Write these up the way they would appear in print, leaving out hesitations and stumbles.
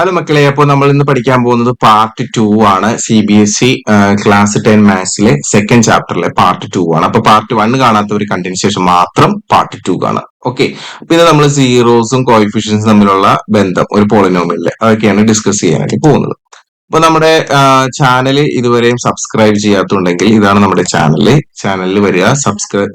Hello മക്കളെ, അപ്പോൾ നമ്മൾ ഇന്ന് പഠിക്കാൻ പോകുന്നത് പാർട്ട് 2 ആണ്. CBSE ക്ലാസ് 10 മാത്സിലെ സെക്കൻഡ് ചാപ്റ്ററിലെ പാർട്ട് 2 ആണ്. അപ്പൊ പാർട്ട് 1 കാണാത്തവർ കണ്ടതിന് ശേഷം മാത്രം പാർട്ട് 2 കാണാം. ഓക്കെ, അപ്പൊ ഇത് നമ്മൾ സീറോസും കോയിഫിഷ്യൻസും തമ്മിലുള്ള ബന്ധം, ഒരു പോളിനോമിയലിലെ അതൊക്കെയാണ് ഡിസ്കസ് ചെയ്യാനായിട്ട് പോകുന്നത്. അപ്പൊ നമ്മുടെ ചാനൽ ഇതുവരെയും സബ്സ്ക്രൈബ് ചെയ്യാത്തുണ്ടെങ്കിൽ ഇതാണ് നമ്മുടെ ചാനലിൽ വരിക,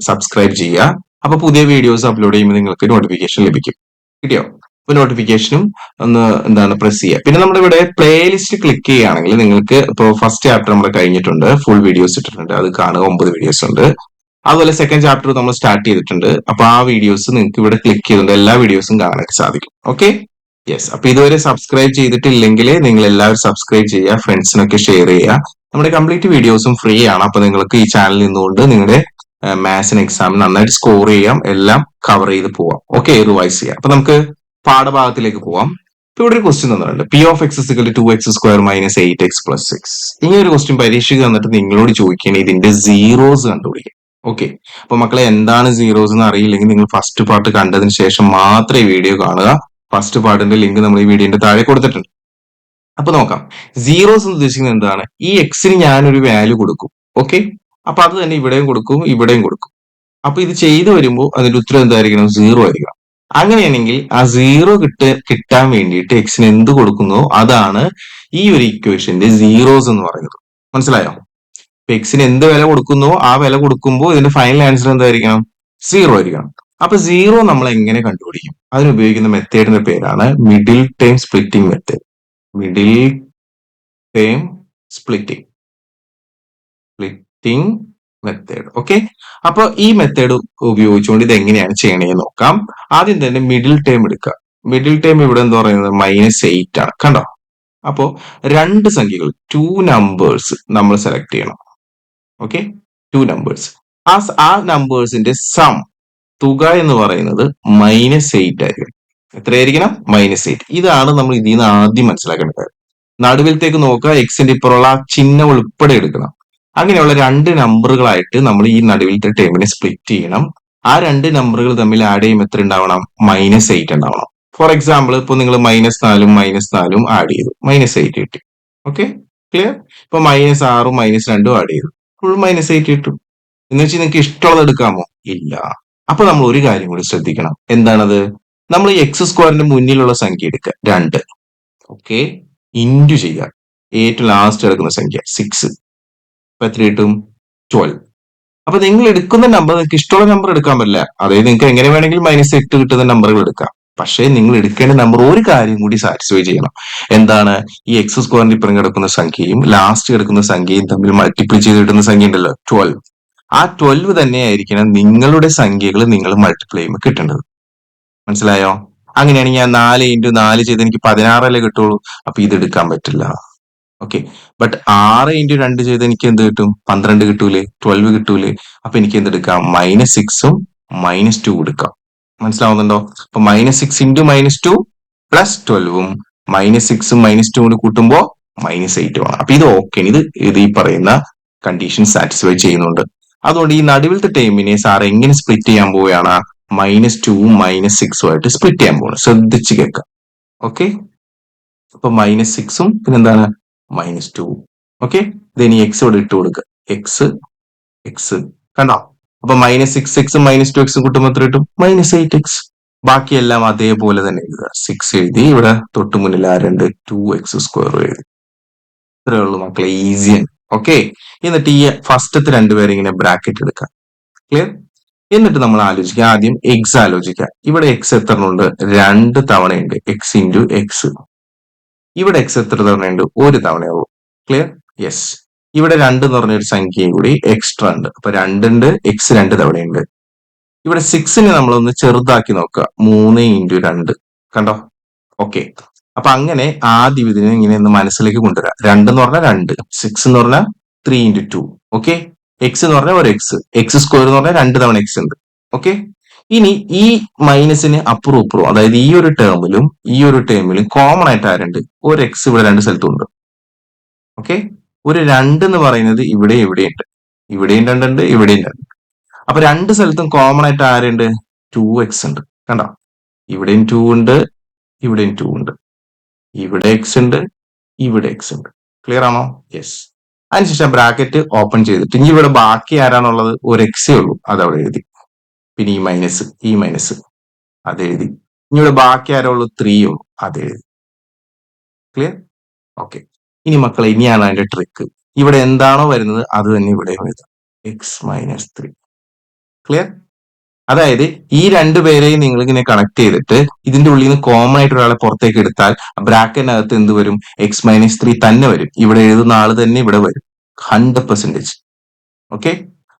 സബ്സ്ക്രൈബ് ചെയ്യുക. അപ്പൊ പുതിയ വീഡിയോസ് അപ്ലോഡ് ചെയ്യുമ്പോൾ നിങ്ങൾക്ക് നോട്ടിഫിക്കേഷൻ ലഭിക്കും. കിട്ടിയോ? അപ്പൊ നോട്ടിഫിക്കേഷനും ഒന്ന് പ്രസ് ചെയ്യുക. പിന്നെ നമ്മുടെ ഇവിടെ പ്ലേലിസ്റ്റ് ക്ലിക്ക് ചെയ്യുകയാണെങ്കിൽ നിങ്ങൾക്ക് ഇപ്പോൾ ഫസ്റ്റ് ചാപ്റ്റർ നമ്മൾ കഴിഞ്ഞിട്ടുണ്ട്, ഫുൾ വീഡിയോസ് ഇട്ടിട്ടുണ്ട്, അത് കാണുക. 9 വീഡിയോസ് ഉണ്ട്. അതുപോലെ സെക്കൻഡ് ചാപ്റ്റർ നമ്മൾ സ്റ്റാർട്ട് ചെയ്തിട്ടുണ്ട്. അപ്പൊ ആ വീഡിയോസ് നിങ്ങൾക്ക് ഇവിടെ ക്ലിക്ക് ചെയ്തുകൊണ്ട് എല്ലാ വീഡിയോസും കാണാനായിട്ട് സാധിക്കും. Okay, yes. അപ്പൊ ഇതുവരെ സബ്സ്ക്രൈബ് ചെയ്തിട്ടില്ലെങ്കിൽ നിങ്ങൾ എല്ലാവരും സബ്സ്ക്രൈബ് ചെയ്യുക, ഫ്രണ്ട്സിനൊക്കെ ഷെയർ ചെയ്യുക. നമ്മുടെ കംപ്ലീറ്റ് വീഡിയോസും ഫ്രീ ആണ്. അപ്പൊ നിങ്ങൾക്ക് ഈ ചാനലിൽ നിന്നുകൊണ്ട് നിങ്ങളുടെ മാത്സിന് എക്സാം നന്നായിട്ട് സ്കോർ ചെയ്യാം, എല്ലാം കവർ ചെയ്ത് പോവാം. ഓക്കെ, റിവൈസ് ചെയ്യാം. അപ്പൊ നമുക്ക് പാഠഭാഗത്തിലേക്ക് പോവാം. ഇപ്പൊ ഇവിടെ ഒരു ക്വസ്റ്റ്യൻ തന്നിട്ടുണ്ട്, P of X is equal 2x² - 8x + 6. ഇങ്ങനെ ഒരു ക്വസ്റ്റ്യൻ പരീക്ഷയ്ക്ക് തന്നിട്ട് നിങ്ങളോട് ചോദിക്കുകയാണ് ഇതിന്റെ സീറോസ് കണ്ടുപിടിക്കുക. ഓക്കെ, അപ്പൊ മക്കളെ എന്താണ് സീറോസ് എന്ന് അറിയില്ലെങ്കിൽ നിങ്ങൾ ഫസ്റ്റ് പാർട്ട് കണ്ടതിന് ശേഷം മാത്രം ഈ വീഡിയോ കാണുക. ഫസ്റ്റ് പാർട്ടിന്റെ ലിങ്ക് നമ്മൾ ഈ വീഡിയോന്റെ താഴെ കൊടുത്തിട്ടുണ്ട്. അപ്പൊ നോക്കാം, സീറോസ് എന്ന് ഉദ്ദേശിക്കുന്നത് എന്താണ്? ഈ എക്സിന് ഞാനൊരു വാല്യൂ കൊടുക്കും. ഓക്കെ, അപ്പൊ അത് തന്നെ ഇവിടെയും കൊടുക്കും, ഇവിടെയും കൊടുക്കും. അപ്പൊ ഇത് ചെയ്തു വരുമ്പോൾ അതിന്റെ ഉത്തരം എന്തായിരിക്കണം? 0 ആയിരിക്കണം. അങ്ങനെയാണെങ്കിൽ ആ 0 കിട്ടാൻ വേണ്ടിയിട്ട് എക്സിന് എന്ത് കൊടുക്കുന്നോ അതാണ് ഈ ഒരു ഇക്വേഷന്റെ സീറോസ് എന്ന് പറയുന്നത്. മനസ്സിലായോ? എക്സിന് എന്ത് വില കൊടുക്കുന്നോ ആ വില കൊടുക്കുമ്പോൾ ഇതിന്റെ ഫൈനൽ ആൻസർ എന്തായിരിക്കണം? 0 ആയിരിക്കണം. അപ്പൊ 0 നമ്മൾ എങ്ങനെ കണ്ടുപിടിക്കും? അതിന് ഉപയോഗിക്കുന്ന മെത്തേഡിന്റെ പേരാണ് middle term splitting method. Middle term splitting method. Okay, അപ്പൊ ഈ മെത്തേഡ് ഉപയോഗിച്ചുകൊണ്ട് ഇത് എങ്ങനെയാണ് ചെയ്യണേന്ന് നോക്കാം. ആദ്യം തന്നെ മിഡിൽ ടേം എടുക്കുക. മിഡിൽ ടേം ഇവിടെ എന്ന് പറയുന്നത് -8 ആണ്. കണ്ടോ? അപ്പോ രണ്ട് സംഖ്യകൾ, 2 നമ്പേഴ്സ് നമ്മൾ സെലക്ട് ചെയ്യണം. Okay, 2 numbers. ആ നമ്പേഴ്സിന്റെ സം, തുക എന്ന് പറയുന്നത് -8 ആയിരിക്കും. എത്രയായിരിക്കണം? -8. ഇതാണ് നമ്മൾ ഇതിൽ നിന്ന് ആദ്യം മനസ്സിലാക്കേണ്ടത്. നടുവിലത്തേക്ക് നോക്കുക, എക്സിന്റെ ഇപ്പുറമുള്ള ആ ചിഹ്നം ഉൾപ്പെടെ എടുക്കണം. അങ്ങനെയുള്ള രണ്ട് നമ്പറുകളായിട്ട് നമ്മൾ ഈ നടുവിലത്തെ ടേമിനെ സ്പ്ലിറ്റ് ചെയ്യണം. ആ രണ്ട് നമ്പറുകൾ തമ്മിൽ ആഡ് ചെയ്യുമ്പോൾ എത്ര ഉണ്ടാവണം? -8 ഉണ്ടാവണം. ഫോർ എക്സാമ്പിൾ, ഇപ്പൊ നിങ്ങൾ -4ഉം -4ഉം ആഡ് ചെയ്തു, -8 കിട്ടി. Okay, clear? ഇപ്പൊ -6ഉം -2ഉം ആഡ് ചെയ്തു, ഫുൾ -8 കിട്ടും. എന്ന് വെച്ചാൽ നിങ്ങൾക്ക് ഇഷ്ടമുള്ളത് എടുക്കാമോ? ഇല്ല. അപ്പൊ നമ്മൾ ഒരു കാര്യം കൂടി ശ്രദ്ധിക്കണം. എന്താണത്? നമ്മൾ ഈ x² മുന്നിലുള്ള സംഖ്യ എടുക്കുക, 2. ഓക്കെ, ഇൻറ്റു ചെയ്യുക ഏറ്റവും ലാസ്റ്റ് എടുക്കുന്ന സംഖ്യ 6. അപ്പൊ എത്ര കിട്ടും? 12. അപ്പൊ നിങ്ങൾ എടുക്കുന്ന നമ്പർ നിങ്ങൾക്ക് ഇഷ്ടമുള്ള നമ്പർ എടുക്കാൻ പറ്റില്ല. അതായത് നിങ്ങൾക്ക് എങ്ങനെ വേണമെങ്കിലും -8 കിട്ടുന്ന നമ്പറുകൾ എടുക്കാം. പക്ഷേ നിങ്ങൾ എടുക്കേണ്ട നമ്പർ ഒരു കാര്യം കൂടി സാറ്റിസ്ഫൈ ചെയ്യണം. എന്താണ്? ഈ x² ഇപ്പുറം കിടക്കുന്ന സംഖ്യയും ലാസ്റ്റ് കിടക്കുന്ന സംഖ്യയും തമ്മിൽ മൾട്ടിപ്ലൈ ചെയ്ത് കിട്ടുന്ന സംഖ്യ ഉണ്ടല്ലോ, 12. ആ 12 തന്നെയായിരിക്കണം നിങ്ങളുടെ സംഖ്യകൾ നിങ്ങൾ മൾട്ടിപ്ലൈ ചെയ്യുമ്പോൾ കിട്ടേണ്ടത്. മനസ്സിലായോ? അങ്ങനെയാണെങ്കിൽ ഞാൻ 4 × 4 ചെയ്ത് എനിക്ക് 16 കിട്ടുള്ളൂ. അപ്പൊ ഇത് എടുക്കാൻ പറ്റില്ല. ഓക്കെ, ബട്ട് 6 × 2 ചെയ്ത് എനിക്ക് എന്ത് കിട്ടും? 12 കിട്ടൂലേ? 12 കിട്ടൂലേ? അപ്പൊ എനിക്ക് എന്തെടുക്കാം? -6ഉം -2 എടുക്കാം. മനസ്സിലാവുന്നുണ്ടോ? അപ്പൊ -6 × -2 + 12ഉം -6ഉം -2 കൂടി കൂട്ടുമ്പോ -8 ആണ്. അപ്പൊ ഇത് ഓക്കെ, ഇത് ഈ പറയുന്ന കണ്ടീഷൻ സാറ്റിസ്ഫൈ ചെയ്യുന്നുണ്ട്. അതുകൊണ്ട് ഈ നടുവിലത്തെ ടേമിനെ സാർ എങ്ങനെ സ്പ്ലിറ്റ് ചെയ്യാൻ പോവുകയാണ്? -2ഉം -6ഉം ആയിട്ട് സ്പ്ലിറ്റ് ചെയ്യാൻ പോവാണ്. ശ്രദ്ധിച്ച് കേൾക്കാം. ഓക്കെ, അപ്പൊ -6ഉം പിന്നെന്താണ്? -2. ഓക്കെ, ഇനി എക്സ് ഇവിടെ ഇട്ട് കൊടുക്കുക. എക്സ് കണ്ടോ? അപ്പൊ -6x -2x കൂട്ടുമ്പോൾ എത്ര കിട്ടും? -8x. ബാക്കിയെല്ലാം അതേപോലെ തന്നെ എഴുതുക. 6 എഴുതി, ഇവിടെ തൊട്ട് മുന്നിൽ ആരുണ്ട്? 2x² എഴുതി. ഇത്രയേ ഉള്ളൂ മക്കളെ, ഈസിയാണ്. ഓക്കെ, എന്നിട്ട് ഈ ഫസ്റ്റത്തെ രണ്ടുപേരെ ഇങ്ങനെ ബ്രാക്കറ്റ് എടുക്കാം. ക്ലിയർ? എന്നിട്ട് നമ്മൾ ആലോചിക്കുക, ആദ്യം എക്സ് ആലോചിക്കുക. ഇവിടെ എക്സ് എത്ര ഉണ്ട്? 2 തവണയുണ്ട്, x × x. ഇവിടെ എക്സ് എത്ര തവണയുണ്ട്? 1 തവണയുള്ളൂ. ക്ലിയർ? യെസ്. ഇവിടെ 2 എന്ന് പറഞ്ഞൊരു സംഖ്യയും കൂടി എക്സ്ട്രാ ഉണ്ട്. അപ്പൊ 2 ഉണ്ട്, എക്സ് 2 തവണയുണ്ട്. ഇവിടെ 6നെ നമ്മളൊന്ന് ചെറുതാക്കി നോക്കുക, 3 × 2. കണ്ടോ? ഓക്കെ, അപ്പൊ അങ്ങനെ ആദ്യം ഇതിനെ ഇങ്ങനെ ഒന്ന് മനസ്സിലേക്ക് കൊണ്ടുവരാം. 2 എന്ന് പറഞ്ഞാൽ 2, 6 എന്ന് പറഞ്ഞാൽ 3 × 2. ഓക്കെ, എക്സ് എന്ന് പറഞ്ഞാൽ ഒരു x² എന്ന് പറഞ്ഞാൽ 2 തവണ എക്സ് ഉണ്ട്. ഓക്കെ, ഇനി ഈ മൈനസിന് അപ്പുറം ഇപ്പുറം, അതായത് ഈ ഒരു ടേമിലും കോമൺ ആയിട്ട് ആരുണ്ട്? ഒരു എക്സ് ഇവിടെ രണ്ട് സ്ഥലത്തും ഉണ്ട്. ഓക്കെ, ഒരു 2 എന്ന് പറയുന്നത് ഇവിടെയുണ്ട്. ഇവിടെയും 2 ഉണ്ട്, ഇവിടെയും 2. അപ്പൊ രണ്ട് സ്ഥലത്തും കോമൺ ആയിട്ട് ആരുണ്ട്? 2x ഉണ്ട്. കണ്ടോ? ഇവിടെയും 2 ഉണ്ട്, ഇവിടെയും 2 ഉണ്ട്. ഇവിടെ എക്സ് ഉണ്ട്, ഇവിടെ എക്സ് ഉണ്ട്. ക്ലിയർ ആണോ? യെസ്. അതിനുശേഷം ബ്രാക്കറ്റ് ഓപ്പൺ ചെയ്തിട്ട് ഇനി ഇവിടെ ബാക്കി ആരാണുള്ളത്? ഒരു എക്സേ ഉള്ളൂ, അത് അവിടെ എഴുതി. പിന്നെ ഈ മൈനസ് അത് എഴുതി. ഇനി ഇവിടെ ബാക്കി ആരോ ഉള്ളൂ? 3 ഉള്ളൂ, അത് എഴുതി. ക്ലിയർ? ഓക്കെ. ഇനി മക്കളെ, ഇനിയാണ് അതിന്റെ ട്രിക്ക്. ഇവിടെ എന്താണോ വരുന്നത് അത് തന്നെ ഇവിടെ എഴുതാം. x-3. ക്ലിയർ? അതായത് ഈ രണ്ടുപേരെയും നിങ്ങൾ ഇങ്ങനെ കണക്ട് ചെയ്തിട്ട് ഇതിന്റെ ഉള്ളിൽ നിന്ന് കോമൺ ആയിട്ട് ഒരാളെ പുറത്തേക്ക് എടുത്താൽ ബ്രാക്കറ്റിനകത്ത് എന്ത് വരും? x-3 തന്നെ വരും. ഇവിടെ എഴുതുന്ന ആള് തന്നെ ഇവിടെ വരും 100%. ഓക്കെ.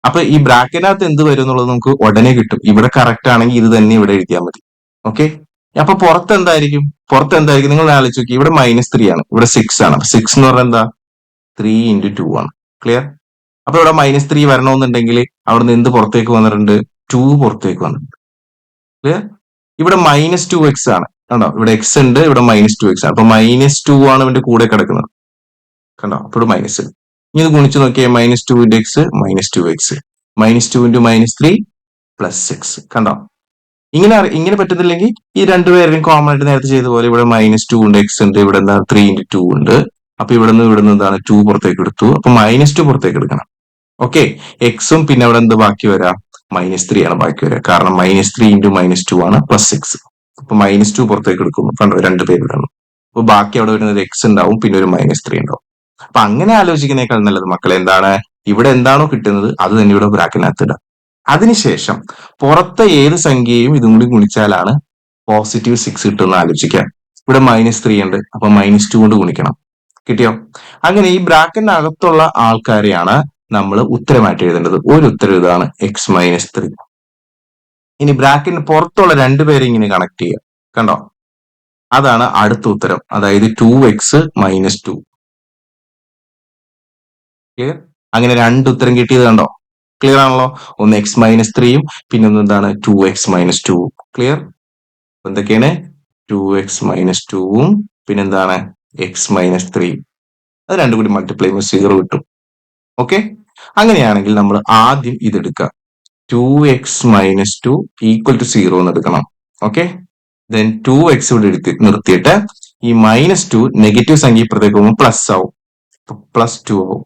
അപ്പൊ ഈ ബ്രാക്കറ്റിനകത്ത് എന്ത് വരും എന്നുള്ളത് നമുക്ക് ഉടനെ കിട്ടും. ഇവിടെ കറക്റ്റ് ആണെങ്കിൽ ഇത് തന്നെ ഇവിടെ എഴുതിയാൽ മതി. ഓക്കെ. അപ്പൊ പുറത്ത് എന്തായിരിക്കും? നിങ്ങൾ ആലോചിച്ച് നോക്കി. ഇവിടെ -3 ആണ്, ഇവിടെ 6 ആണ്. 6 എന്ന് പറഞ്ഞാൽ എന്താ? 3 × 2 ആണ്. ക്ലിയർ? അപ്പൊ ഇവിടെ -3 വരണമെന്നുണ്ടെങ്കിൽ അവിടുന്ന് എന്ത് പുറത്തേക്ക് വന്നിട്ടുണ്ട്? 2 പുറത്തേക്ക് വന്നിട്ടുണ്ട്. ക്ലിയർ? ഇവിടെ -2x ആണ്. കണ്ടോ? ഇവിടെ x ഉണ്ട്, ഇവിടെ -2x ആണ്. അപ്പൊ -2 ആണ് ഇവന്റെ കൂടെ കിടക്കുന്നത്. കണ്ടോ? അപ്പൊ ഇവിടെ മൈനസ്. ഇനി ഇത് ഗുണിച്ച് നോക്കിയാൽ -2 × x -2x, -2 × -3 +6. കണ്ടോ? ഇങ്ങനെ പറ്റുന്നില്ലെങ്കിൽ ഈ രണ്ടുപേരും കോമൺ ആയിട്ട് നേരത്തെ ചെയ്ത പോലെ ഇവിടെ -2 ഉണ്ട്, x ഉണ്ട്, ഇവിടെ എന്താ 3 × 2 ഉണ്ട്. അപ്പൊ ഇവിടുന്ന് എന്താണ് 2 പുറത്തേക്ക് എടുത്തു. അപ്പൊ -2 പുറത്തേക്ക് എടുക്കണം. ഓക്കെ. എക്സും പിന്നെ അവിടെ എന്ത് ബാക്കി വരാം? -3 ആണ് ബാക്കി വരിക. കാരണം -3 × -2 ആണ് +6. അപ്പൊ -2 പുറത്തേക്ക് എടുക്കുന്നു. കണ്ടോ? രണ്ടുപേരിടാണ്. അപ്പൊ ബാക്കി അവിടെ വരുന്നത് x ഉണ്ടാവും, പിന്നെ ഒരു -3 ഉണ്ടാവും. അപ്പൊ അങ്ങനെ ആലോചിക്കുന്നേക്കാൾ നല്ലത് മക്കളെ എന്താണ്? ഇവിടെ എന്താണോ കിട്ടുന്നത് അത് തന്നെ ഇവിടെ ബ്രാക്കറ്റിനകത്ത് ഇടാം. അതിനുശേഷം പുറത്തെ ഏത് സംഖ്യയും ഇതും കൂടി ഗുണിച്ചാലാണ് +6 കിട്ടുമെന്ന് ആലോചിക്കാം. ഇവിടെ -3 ഉണ്ട്, അപ്പൊ -2 കൊണ്ട് ഗുണിക്കണം. കിട്ടിയോ? അങ്ങനെ ഈ ബ്രാക്കറ്റിനകത്തുള്ള ആൾക്കാരെയാണ് നമ്മൾ ഉത്തരമായിട്ട് എഴുതേണ്ടത്. ഒരു ഉത്തരം ഇതാണ് x-3. ഇനി ബ്രാക്കറ്റിന് പുറത്തുള്ള രണ്ടുപേരെ ഇങ്ങനെ കണക്ട് ചെയ്യുക. കണ്ടോ? അതാണ് അടുത്ത ഉത്തരം, അതായത് 2x - 2. ക്ലിയർ? അങ്ങനെ രണ്ട് ഉത്തരം കിട്ടിയത് കണ്ടോ? ക്ലിയർ ആണല്ലോ? ഒന്ന് x-3യും പിന്നെ ഒന്ന് എന്താണ് 2x - 2. ക്ലിയർ? എന്തൊക്കെയാണ്? 2x - 2വും പിന്നെന്താണ് x-3. അത് രണ്ടും കൂടി മൾട്ടിപ്ലൈ ചെയ്യുമ്പോൾ 0 കിട്ടും. ഓക്കെ. അങ്ങനെയാണെങ്കിൽ നമ്മൾ ആദ്യം ഇതെടുക്കുക. 2x - 2 = 0 എന്ന് എടുക്കണം. ഓക്കെ. ദെൻ 2x ഇവിടെ നിർത്തിയിട്ട് ഈ -2 നെഗറ്റീവ് സംഖ്യ ഇപ്പുറത്തേക്ക് പോകുമ്പോൾ പ്ലസ് ആവും, +2 ആവും.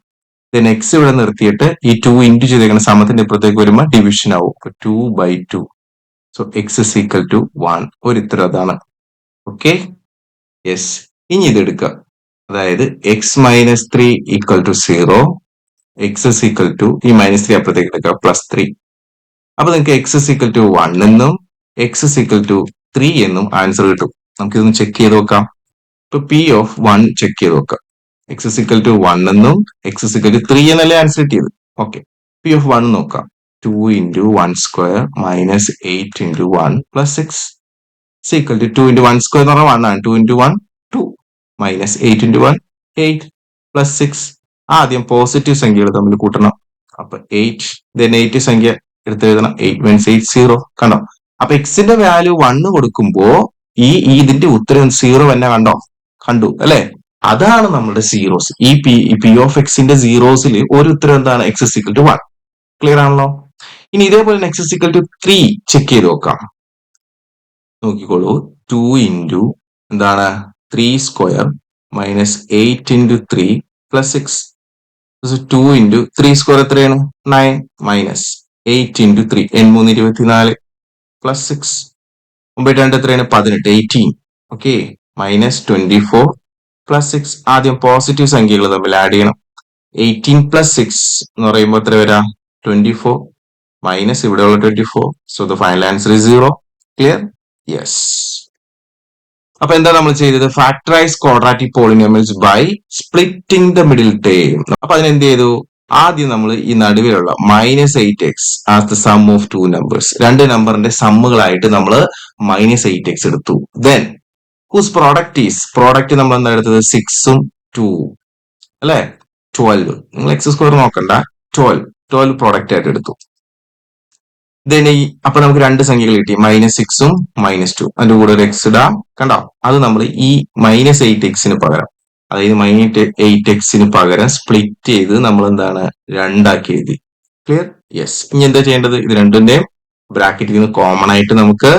ദെൻ x ഇവിടെ നിർത്തിയിട്ട് ഈ 2 ഇൻറ്റു ചെയ്തേക്കുന്ന സമത്തിന്റെ ഇപ്പുറത്തേക്ക് വരുമ്പോൾ ഡിവിഷൻ ആവും, 2/2. So x = 1. ഒരു ഉത്തരം അതാണ്. ഓക്കെ. യെസ്. ഇനി ഇതെടുക്കുക. അതായത് x-3 = 0, x ഈ -3 അപ്പുറത്തേക്ക് എടുക്കുക +3. അപ്പൊ നിങ്ങൾക്ക് x 1 എന്നും x 3 എന്നും ആൻസർ കിട്ടും. നമുക്കിതൊന്ന് ചെക്ക് ചെയ്ത് നോക്കാം. ഇപ്പൊ P(1) ചെക്ക് ചെയ്ത് നോക്കാം. x 1 എന്നും x 3 എന്നല്ലേ ആൻസർ കിട്ടിയത്. ഓക്കെ. P(1) നോക്കാം. 2 × 1² - 8 × 1 + 6 = 2 × 1² എന്ന് പറഞ്ഞാൽ 1 ആണ്. 2 × 1 2 -8 × 1 8 +6. ആദ്യം പോസിറ്റീവ് സംഖ്യകൾ തമ്മിൽ കൂട്ടണം. അപ്പൊ 8, ദെൻ നെഗറ്റീവ് സംഖ്യ എടുത്ത് എഴുതണം. 8 - 8 0. കണ്ടോ? അപ്പൊ എക്സിന്റെ വാല്യൂ 1 കൊടുക്കുമ്പോ ഇതിന്റെ ഉത്തരം 0 തന്നെ കണ്ടു അല്ലെ? അതാണ് നമ്മുടെ സീറോസ്. ഈ P(x)ന്റെ സീറോസിൽ ഒരു ഉത്തരം എന്താണ്? x = 1. ക്ലിയർ ആണല്ലോ? ഇനി ഇതേപോലെ x = 3 ചെക്ക് ചെയ്ത് നോക്കാം. നോക്കിക്കോളൂ. 2 × എന്താണ് 3² - 8 × 3 + 6. 2 × 3² എത്രയാണ്? 9 - 8 × 3 8 3 24 +6. 9 2 എത്രയാണ്? 18 18. ഓക്കെ. -24 +6. ആദ്യം പോസിറ്റീവ് സംഖ്യകൾ തമ്മിൽ ആഡ് ചെയ്യണം. 18 + 6 എന്ന് പറയുമ്പോൾ എത്ര വരാം? 24 മൈനസ് ഇവിടെയുള്ള 24. So the final answer is 0. Clear? Yes. അപ്പൊ എന്താ നമ്മൾ ചെയ്തത്? Factorise quadratic polynomials by splitting the middle term. അപ്പൊ അതിനെന്ത് ചെയ്തു? ആദ്യം നമ്മൾ ഈ നടുവിലുള്ള -8x as the sum of 2 numbers, രണ്ട് നമ്പറിന്റെ സമ്മുകളായിട്ട് നമ്മൾ -8x എടുത്തു. ദെൻ ഹൂസ് പ്രോഡക്റ്റ് നമ്മൾ എന്താ എടുത്തത്? 6ഉം 2ഉം അല്ലെ? 12. നിങ്ങൾ x² നോക്കണ്ട, 12 പ്രോഡക്റ്റ് ആയിട്ട് എടുത്തു. ദെൻ അപ്പൊ നമുക്ക് രണ്ട് സംഖ്യകൾ കിട്ടി, -6ഉം -2. അതിന്റെ കൂടെ ഒരു x ഇടാം. കണ്ടോ? അത് നമ്മൾ ഈ -8x പകരം, അതായത് -8x പകരം സ്പ്ലിറ്റ് ചെയ്ത് നമ്മൾ എന്താണ് രണ്ടാക്കി എഴുതി. ക്ലിയർ? യെസ്. ഇനി എന്താ ചെയ്യേണ്ടത്? ഇത് രണ്ടിന്റെയും ബ്രാക്കറ്റിൽ നിന്ന് കോമൺ ആയിട്ട് നമുക്ക്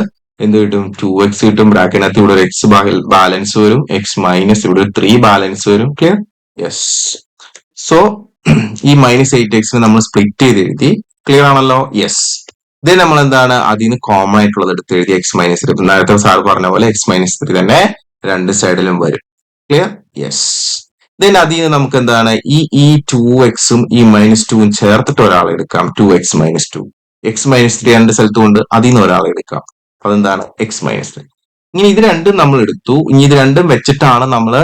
എന്ത് കിട്ടും? 2x കിട്ടും. ബ്രാക്കറ്റിനകത്ത് ഇവിടെ ഒരു എക്സ് ബാലൻസ് വരും. എക്സ് മൈനസ് ഇവിടെ ഒരു 3 ബാലൻസ് വരും. ക്ലിയർ? യെസ്. സോ ഈ -8x നമ്മൾ സ്പ്ലിറ്റ് ചെയ്ത് എഴുതി. ക്ലിയർ ആണല്ലോ? യെസ്. ഇത് നമ്മൾ എന്താണ് അതിൽ നിന്ന് കോമൺ ആയിട്ടുള്ളത് എടുത്ത് എഴുതി. x-3. നേരത്തെ സാർ പറഞ്ഞ പോലെ x-3 തന്നെ രണ്ട് സൈഡിലും വരും. ക്ലിയർ? യെസ്. ദെൻ അതിൽ നിന്ന് നമുക്ക് എന്താണ് ഈ 2xും ഈ -2ഉം ചേർത്തിട്ട് ഒരാളെ എടുക്കാം. 2x - 2. x-3 രണ്ട് സ്ഥലത്തും ഉണ്ട്. അതിൽ നിന്ന് ഒരാളെ എടുക്കാം. അതെന്താണ്? x-3. ഇനി ഇത് രണ്ടും നമ്മൾ എടുത്തു. ഇനി ഇത് രണ്ടും വെച്ചിട്ടാണ് നമ്മൾ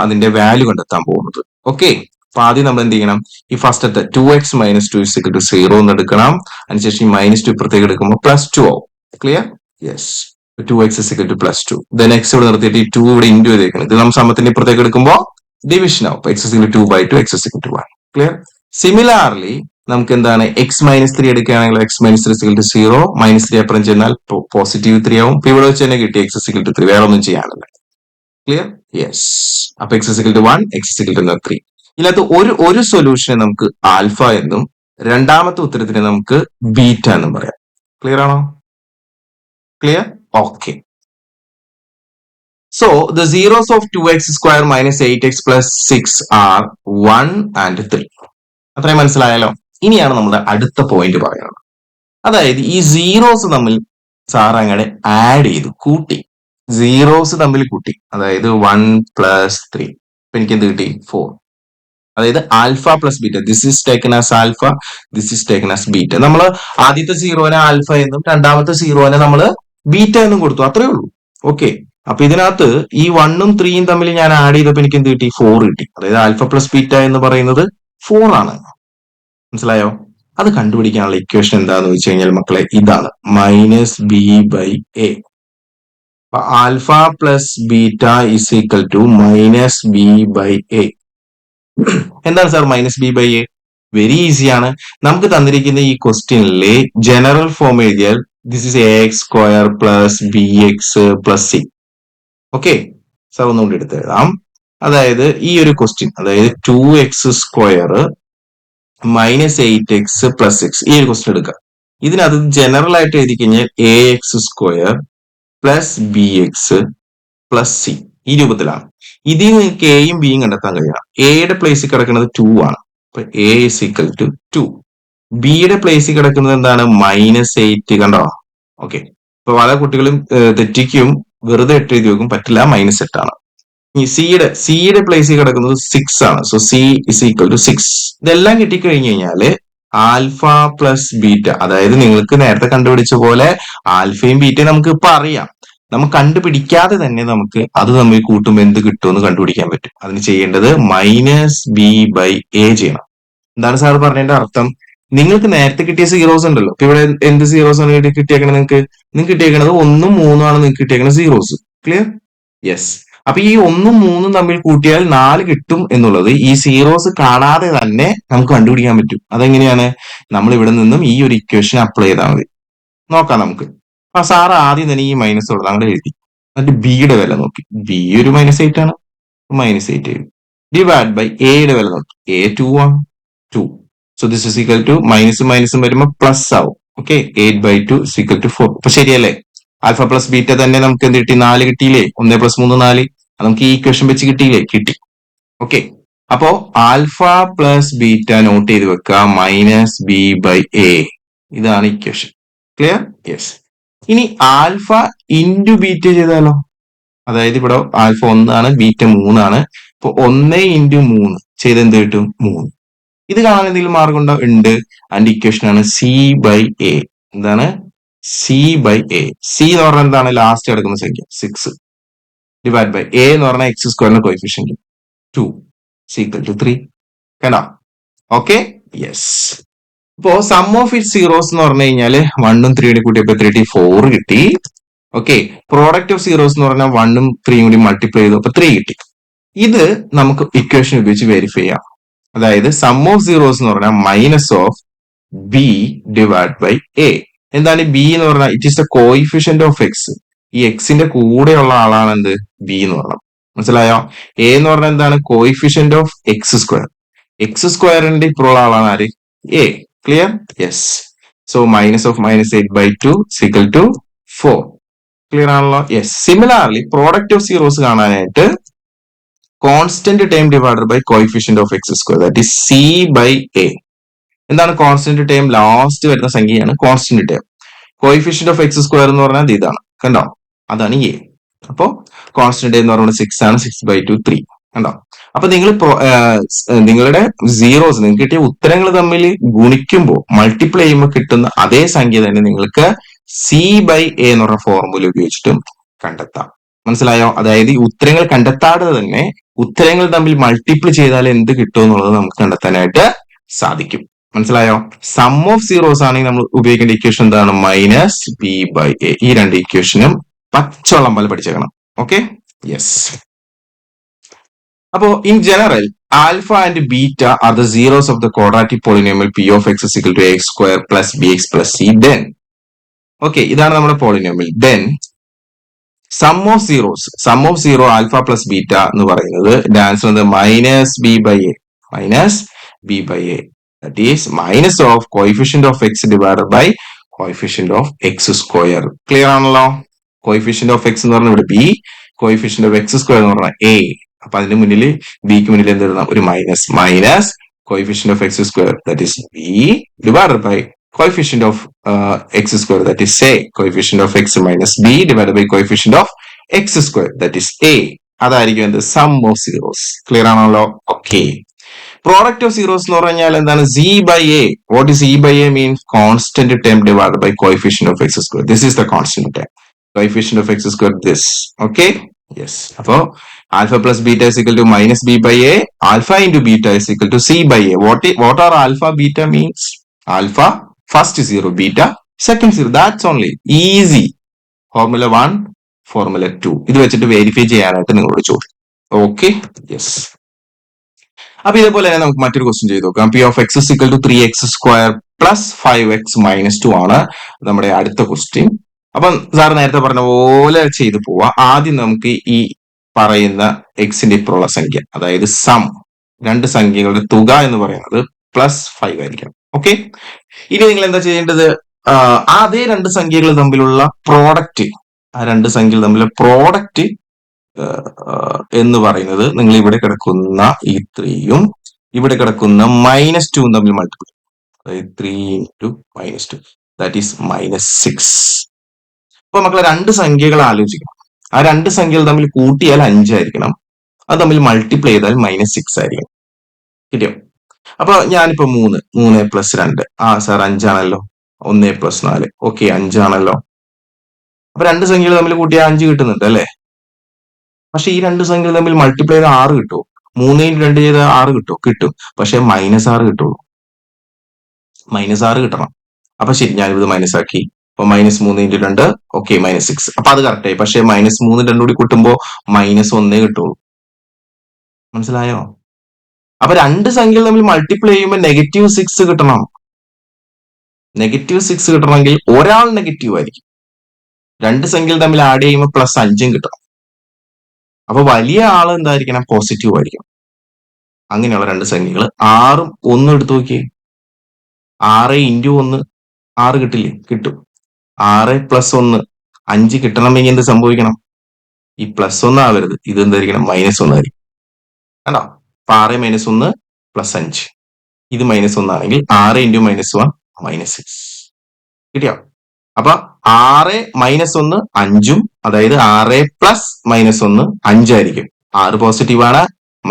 അതിന്റെ വാല്യൂ കണ്ടെത്താൻ പോകുന്നത്. ഓക്കെ. അപ്പൊ ആദ്യം നമ്മൾ എന്ത് ചെയ്യണം? ഈ ഫസ്റ്റത്തെ 2x - 2 = 0 എന്ന് എടുക്കണം. അതിനുശേഷം ഈ -2 ഇപ്പുറത്തേക്ക് എടുക്കുമ്പോൾ +2 ആവും. Clear? Yes. 2x = +2. Then x ഇവിടെ നിർത്തിയിട്ട് ഈ 2 ഇവിടെ ഇൻറ്റു ചെയ്തേക്കണം. ഇത് നമ്മൾ സമത്തിന്റെ ഇപ്പുറത്തേക്ക് എടുക്കുമ്പോൾ ഡിവിഷൻ ആവും. x = 2/2, x = 1. ക്ലിയർ? സിമിലാർലി നമുക്ക് എന്താണ് x-3 എടുക്കുകയാണെങ്കിൽ x - 3 = 0. -3 അപ്പുറം ചെന്നാൽ +3 ആവും. ഇപ്പൊ ഇവിടെ വെച്ച് തന്നെ കിട്ടി x = 3. വേറെ ഒന്നും ചെയ്യാനില്ല. ക്ലിയർ? യെസ്. അപ്പൊ x = 1, x = 3. ഇതിനകത്ത് ഒരു സൊല്യൂഷനെ നമുക്ക് ആൽഫ എന്നും രണ്ടാമത്തെ ഉത്തരത്തിനെ നമുക്ക് ബീറ്റ എന്നും പറയാം. ക്ലിയർ ആണോ? Clear? Okay. So the zeros of 2x square minus 8x plus 6 are 1 and 3. അത്രയും മനസ്സിലായല്ലോ? ഇനിയാണ് നമ്മുടെ അടുത്ത പോയിന്റ് പറയുന്നത്. അതായത് ഈ സീറോസ് തമ്മിൽ സാർ അങ്ങനെ ആഡ് ചെയ്തു, കൂട്ടി. സീറോസ് തമ്മിൽ കൂട്ടി. അതായത് 1 + 3. ഇപ്പൊ എനിക്ക് എന്ത് കിട്ടി? 4. അതായത് alpha plus beta. This is taken as alpha, this is taken as beta. നമ്മൾ ആദ്യത്തെ സീറോനെ ആൽഫ എന്നും രണ്ടാമത്തെ സീറോനെ നമ്മൾ ബീറ്റ എന്നും കൊടുത്തു. അത്രേ ഉള്ളൂ. ഓക്കെ. അപ്പൊ ഇതിനകത്ത് ഈ 1ഉം 3ഉം തമ്മിൽ ഞാൻ ആഡ് ചെയ്തപ്പോൾ എനിക്ക് എന്ത് കിട്ടി? 4 കിട്ടി. അതായത് ആൽഫ പ്ലസ് ബീറ്റ എന്ന് പറയുന്നത് 4 ആണ്. മനസ്സിലായോ? അത് കണ്ടുപിടിക്കാനുള്ള ഇക്വേഷൻ എന്താന്ന് വെച്ച് കഴിഞ്ഞാൽ മക്കളെ ഇതാണ്, -b/a. Alpha plus beta is equal to -b/a. എന്താണ് സാർ -b/a? വെരി ഈസിയാണ്. നമുക്ക് തന്നിരിക്കുന്ന ഈ ക്വസ്റ്റ്യനിലെ ജനറൽ ഫോം എഴുതിയാൽ this is ax² + bx + c. Okay. Sir ഒന്നുകൂടി എടുത്ത് എഴുതാം. അതായത് ഈ ഒരു ക്വസ്റ്റ്യൻ, അതായത് 2x² - 8x + 6, ഈ ഒരു ക്വസ്റ്റ്യൻ എടുക്കുക. ഇതിനകത്ത് ജനറൽ ആയിട്ട് എഴുതി കഴിഞ്ഞാൽ ax² + bx + c, ഈ രൂപത്തിലാണ്. ഇതിൽ നിങ്ങൾക്ക് എയും ബിയും കണ്ടെത്താൻ കഴിയണം. എയുടെ പ്ലേസിൽ കിടക്കുന്നത് 2 ആണ്. അപ്പൊ a = 2. ബിയുടെ പ്ലേസിൽ കിടക്കുന്നത് എന്താണ്? -8. കണ്ടോ? ഓക്കെ. ഇപ്പൊ പല കുട്ടികളും തെറ്റിക്കും, വെറുതെ 8 എഴുതി വെക്കും. പറ്റില്ല, -8 ആണ്. ഈ സിയുടെ പ്ലേസിൽ കിടക്കുന്നത് 6 ആണ്. So c = 6. ഇതെല്ലാം കിട്ടിക്കഴിഞ്ഞു കഴിഞ്ഞാല് ആൽഫ പ്ലസ് ബീറ്റ, അതായത് നിങ്ങൾക്ക് നേരത്തെ കണ്ടുപിടിച്ച പോലെ ആൽഫയും ബീറ്റയും നമുക്ക് ഇപ്പൊ അറിയാം. നമുക്ക് കണ്ടുപിടിക്കാതെ തന്നെ നമുക്ക് അത് തമ്മിൽ കൂട്ടുമ്പോൾ എന്ത് കിട്ടുമെന്ന് കണ്ടുപിടിക്കാൻ പറ്റും. അതിന് ചെയ്യേണ്ടത് -b/a ചെയ്യണം. എന്താണ് സാർ പറഞ്ഞതിന്റെ അർത്ഥം? നിങ്ങൾക്ക് നേരത്തെ കിട്ടിയ സീറോസ് ഉണ്ടല്ലോ. ഇപ്പൊ ഇവിടെ എന്ത് സീറോസ് ആണ് കിട്ടിയേക്കണത്? നിങ്ങൾക്ക് കിട്ടിയേക്കണത് 1ഉം 3ഉം ആണ്. നിങ്ങൾക്ക് കിട്ടിയേക്കണ സീറോസ്. ക്ലിയർ? യെസ്. അപ്പൊ ഈ 1ഉം 3ഉം തമ്മിൽ കൂട്ടിയാൽ 4 കിട്ടും എന്നുള്ളത് ഈ സീറോസ് കാണാതെ തന്നെ നമുക്ക് കണ്ടുപിടിക്കാൻ പറ്റും. അതെങ്ങനെയാണ്? നമ്മൾ ഇവിടെ നിന്നും ഈ ഒരു ഇക്വേഷൻ അപ്ലൈ ചെയ്താൽ മതി. നോക്കാം നമുക്ക്. അപ്പൊ സാറ് ആദ്യം തന്നെ ഈ മൈനസ് കൊടുത്ത് അങ്ങനെ എഴുതി. എന്നിട്ട് ബിയുടെ വില നോക്കി. ബി ഒരു -8 ആണ്. -8 എഴുതി. ഡിവൈഡ് ബൈ എയുടെ വില നോക്കി. എ 2 ആണ്. 2. So this is equal to മൈനസും മൈനസും വരുമ്പോൾ പ്ലസ് ആവും. ഓക്കെ. 8/2 = 4. അപ്പൊ ശരിയല്ലേ? ആൽഫ പ്ലസ് ബീറ്റ തന്നെ നമുക്ക് എന്ത് കിട്ടി? 4 കിട്ടിയില്ലേ? 1 + 3 4. അത് നമുക്ക് ഈ ഇക്വേഷൻ വെച്ച് കിട്ടിയില്ലേ? കിട്ടി. ഓക്കെ. അപ്പോ ആൽഫ പ്ലസ് ബീറ്റ നോട്ട് ചെയ്ത് വെക്കുക, -b/a. ഇതാണ് ഇക്വേഷൻ. ക്ലിയർ? യെസ്. ഇനി ആൽഫ ഇൻറ്റു ബീറ്റ ചെയ്താലോ? അതായത് ഇവിടെ ആൽഫ 1 ആണ്, ബീറ്റ 3 ആണ്. ഇപ്പൊ 1 × 3 ചെയ്ത് എന്ത് കിട്ടും? 3. ഇത് കാണാൻ എന്തെങ്കിലും മാർഗം ഉണ്ടോ? ഉണ്ട്. അതിന്റെ ഇക്വേഷൻ ആണ് c/a. എന്താണ്? c/a. c എന്ന് പറഞ്ഞാൽ എന്താണ്? ലാസ്റ്റ് കിടക്കുന്ന സംഖ്യ 6 ഡിവൈഡ് ബൈ a എന്ന് പറഞ്ഞാൽ x² കോഎഫിഷ്യന്റ് 2 = 3. കണ്ടോ? ഓക്കെ. യെസ്. ഇപ്പോ സം ഓഫ് ഇറ്റ് സീറോസ് എന്ന് പറഞ്ഞു കഴിഞ്ഞാൽ 1ഉം 3ഉം കൂട്ടിയപ്പോ 4 കിട്ടി. ഓക്കെ. പ്രോഡക്റ്റ് ഓഫ് സീറോസ് എന്ന് പറഞ്ഞാൽ 1ഉം 3ഉം കൂടി മൾട്ടിപ്ലൈ ചെയ്തു, അപ്പൊ 3 കിട്ടി. ഇത് നമുക്ക് ഇക്വേഷൻ ഉപയോഗിച്ച് വെരിഫൈ ചെയ്യാം. അതായത് സം ഓഫ് സീറോസ് എന്ന് പറഞ്ഞാൽ minus of B divide by A. എന്താണ് ബി എന്ന് പറഞ്ഞാൽ? It is the coefficient of X. ഈ എക്സിന്റെ കൂടെയുള്ള ആളാണ് എന്ത്? ബി എന്ന് പറഞ്ഞത്. മനസ്സിലായോ? എ എന്ന് പറഞ്ഞാൽ എന്താണ്? Coefficient of x². x²ന്റെ ഇപ്പുറമുള്ള ആളാണ് ആര്? A. Clear? Yes. So -8/2 = 4. Clear ആണല്ലോ? Yes. Similarly product of zeros കാണാനായിട്ട് constant time divided by coefficient of X square that is C by A. എന്താണ് കോൺസ്റ്റന്റ് ടൈം? ലാസ്റ്റ് വരുന്ന സംഖ്യയാണ് constant time. Coefficient of X square എന്ന് പറഞ്ഞാൽ ഇതാണ്, കണ്ടോ? അതാണ് എ. അപ്പോ കോൺസ്റ്റന്റ് ടൈം എന്ന് പറയുന്നത് 6 ആണ്. 6/2 3, കണ്ടോ? അപ്പൊ നിങ്ങൾ നിങ്ങളുടെ സീറോസ് നിങ്ങൾക്ക് കിട്ടിയ ഉത്തരങ്ങൾ തമ്മിൽ ഗുണിക്കുമ്പോൾ മൾട്ടിപ്ലൈ ചെയ്യുമ്പോൾ കിട്ടുന്ന അതേ സംഖ്യ തന്നെ നിങ്ങൾക്ക് സി ബൈ എ എന്ന് പറഞ്ഞ ഫോർമുല ഉപയോഗിച്ചിട്ടും കണ്ടെത്താം. മനസ്സിലായോ? അതായത് ഈ ഉത്തരങ്ങൾ കണ്ടെത്താതെ തന്നെ ഉത്തരങ്ങൾ തമ്മിൽ മൾട്ടിപ്ലൈ ചെയ്താൽ എന്ത് കിട്ടും എന്നുള്ളത് നമുക്ക് കണ്ടെത്താനായിട്ട് സാധിക്കും. മനസ്സിലായോ? സം ഓഫ് സീറോസ് ആണെങ്കിൽ നമ്മൾ ഉപയോഗിക്കേണ്ട ഇക്വേഷൻ എന്താണ്? Minus B by A. ഈ രണ്ട് ഇക്വേഷനും പച്ചവെള്ളം പോലെ പഠിച്ചേക്കണം. Okay, yes. അപ്പോ in general alpha and beta are the zeros of the quadratic polynomial P of X is equal to x square plus B x plus C. Then okay, ഇതാണ് നമ്മുടെ polynomial. Then sum of zeros, sum of zero alpha plus beta എന്ന് പറയുന്നത് answer minus B by A, minus B by A. That is minus of coefficient of X divided by coefficient of X square. Clear ആണല്ലോ? Coefficient of X എന്ന് പറഞ്ഞാൽ ഇവിടെ B, coefficient of X square എന്ന് പറഞ്ഞാൽ A. അപ്പൊ അതിന് മുന്നിൽ ബിക്ക് മുന്നിൽ എന്ത് എഴുതാം? ഒരു minus. Minus coefficient of X square that is B divided by coefficient of x square that is a, coefficient of x minus b divided by coefficient of x square that is a. അതായിരിക്കും എന്ത്? Sum of zeros. Clear ആണല്ലോ? Okay. Product of zeros എന്ന് പറഞ്ഞാൽ എന്താണ്? C by A. What is C by A means? Constant time divided by coefficient of X square. This is the constant time. Coefficient of X square this. Okay, yes. അപ്പോ alpha plus beta is equal to minus B by A. Alpha into beta is equal to C by A. What are alpha beta means? Alpha first zero, beta second zero. That's only easy. Formula 1, Formula 2. ഇത് വെച്ചിട്ട് verify ചെയ്യാനായിട്ട് നിങ്ങളോട് ചോദിക്കും. Okay, yes. അപ്പൊ ഇതേപോലെ തന്നെ നമുക്ക് മറ്റൊരു ക്വസ്റ്റ്യൻ ചെയ്ത് നോക്കാം. P of X is equal to 3x square plus 5x minus 2 ആണ് നമ്മുടെ അടുത്ത ക്വസ്റ്റ്യൻ. അപ്പം സാർ നേരത്തെ പറഞ്ഞ പോലെ ചെയ്ത് പോവാ. ആദ്യം നമുക്ക് ഈ പറയുന്ന എക്സിന്റെ ഇപ്പുറമുള്ള സംഖ്യ, അതായത് സം, രണ്ട് സംഖ്യകളുടെ തുക എന്ന് പറയുന്നത് +5 ആയിരിക്കണം. ഓക്കെ, ഇനി നിങ്ങൾ എന്താ ചെയ്യേണ്ടത്? അതേ രണ്ട് സംഖ്യകൾ തമ്മിലുള്ള പ്രോഡക്റ്റ്, ആ രണ്ട് സംഖ്യകൾ തമ്മിലുള്ള പ്രോഡക്റ്റ് എന്ന് പറയുന്നത് നിങ്ങൾ ഇവിടെ കിടക്കുന്ന ഈ 3യും ഇവിടെ കിടക്കുന്ന -2 തമ്മിൽ മൾട്ടിപ്ലൈ, അതായത് 3 × -2 ദാറ്റ് ഈസ് -6. അപ്പൊ മക്കളെ രണ്ട് സംഖ്യകൾ ആലോചിക്കണം. ആ രണ്ട് സംഖ്യകൾ തമ്മിൽ കൂട്ടിയാൽ 5 ആയിരിക്കണം, അത് തമ്മിൽ മൾട്ടിപ്ലൈ ചെയ്താൽ -6 ആയിരിക്കും. കിട്ടിയോ? അപ്പൊ ഞാനിപ്പോ 3 + 2, ആ സാർ 5 ആണല്ലോ. 1 + 4, ഓക്കെ 5 ആണല്ലോ. അപ്പൊ രണ്ട് സംഖ്യകൾ തമ്മിൽ കൂട്ടിയാൽ 5 കിട്ടുന്നുണ്ട് അല്ലെ? പക്ഷെ ഈ രണ്ട് സംഖ്യകൾ തമ്മിൽ മൾട്ടിപ്ലൈ ചെയ്താൽ 6 കിട്ടുമോ? 3 × 2 ചെയ്താൽ 6 കിട്ടുമോ? കിട്ടും. പക്ഷെ -6 കിട്ടുള്ളൂ. -6 കിട്ടണം. അപ്പൊ ശരി, ഞാനിത് മൈനസ് ആക്കി. അപ്പൊ -3 × 2, ഓക്കെ -6. അപ്പൊ അത് കറക്റ്റ് ആയി. പക്ഷെ -3 2 കൂടി കൂട്ടുമ്പോ -1 കിട്ടുള്ളൂ. മനസ്സിലായോ? അപ്പൊ രണ്ട് സംഖ്യകൾ തമ്മിൽ മൾട്ടിപ്ലൈ ചെയ്യുമ്പോൾ -6 കിട്ടണം. -6 കിട്ടണമെങ്കിൽ ഒരാൾ നെഗറ്റീവ് ആയിരിക്കും. രണ്ട് സംഖ്യകൾ തമ്മിൽ ആഡ് ചെയ്യുമ്പോൾ +5 കിട്ടണം. അപ്പൊ വലിയ ആള് എന്തായിരിക്കണം? പോസിറ്റീവ് ആയിരിക്കും. അങ്ങനെയുള്ള രണ്ട് സംഖ്യകൾ 6ഉം 1ഉം എടുത്തു നോക്കിയേ. 6 × 1 6 കിട്ടില്ലേ? കിട്ടും. 6 + 1 5 കിട്ടണമെങ്കിൽ എന്ത് സംഭവിക്കണം? ഈ +1 ആവരുത്, ഇത് എന്തായിരിക്കണം? -1 ആയിരിക്കും. കണ്ടോ? 6 - 1 + 5. ഇത് -1 ആണെങ്കിൽ 6 × -1 -6. കിട്ടിയോ? അപ്പൊ 6 - 1 5ഉം, അതായത് 6 + -1 5 ആയിരിക്കും. 6 പോസിറ്റീവ് ആണ്,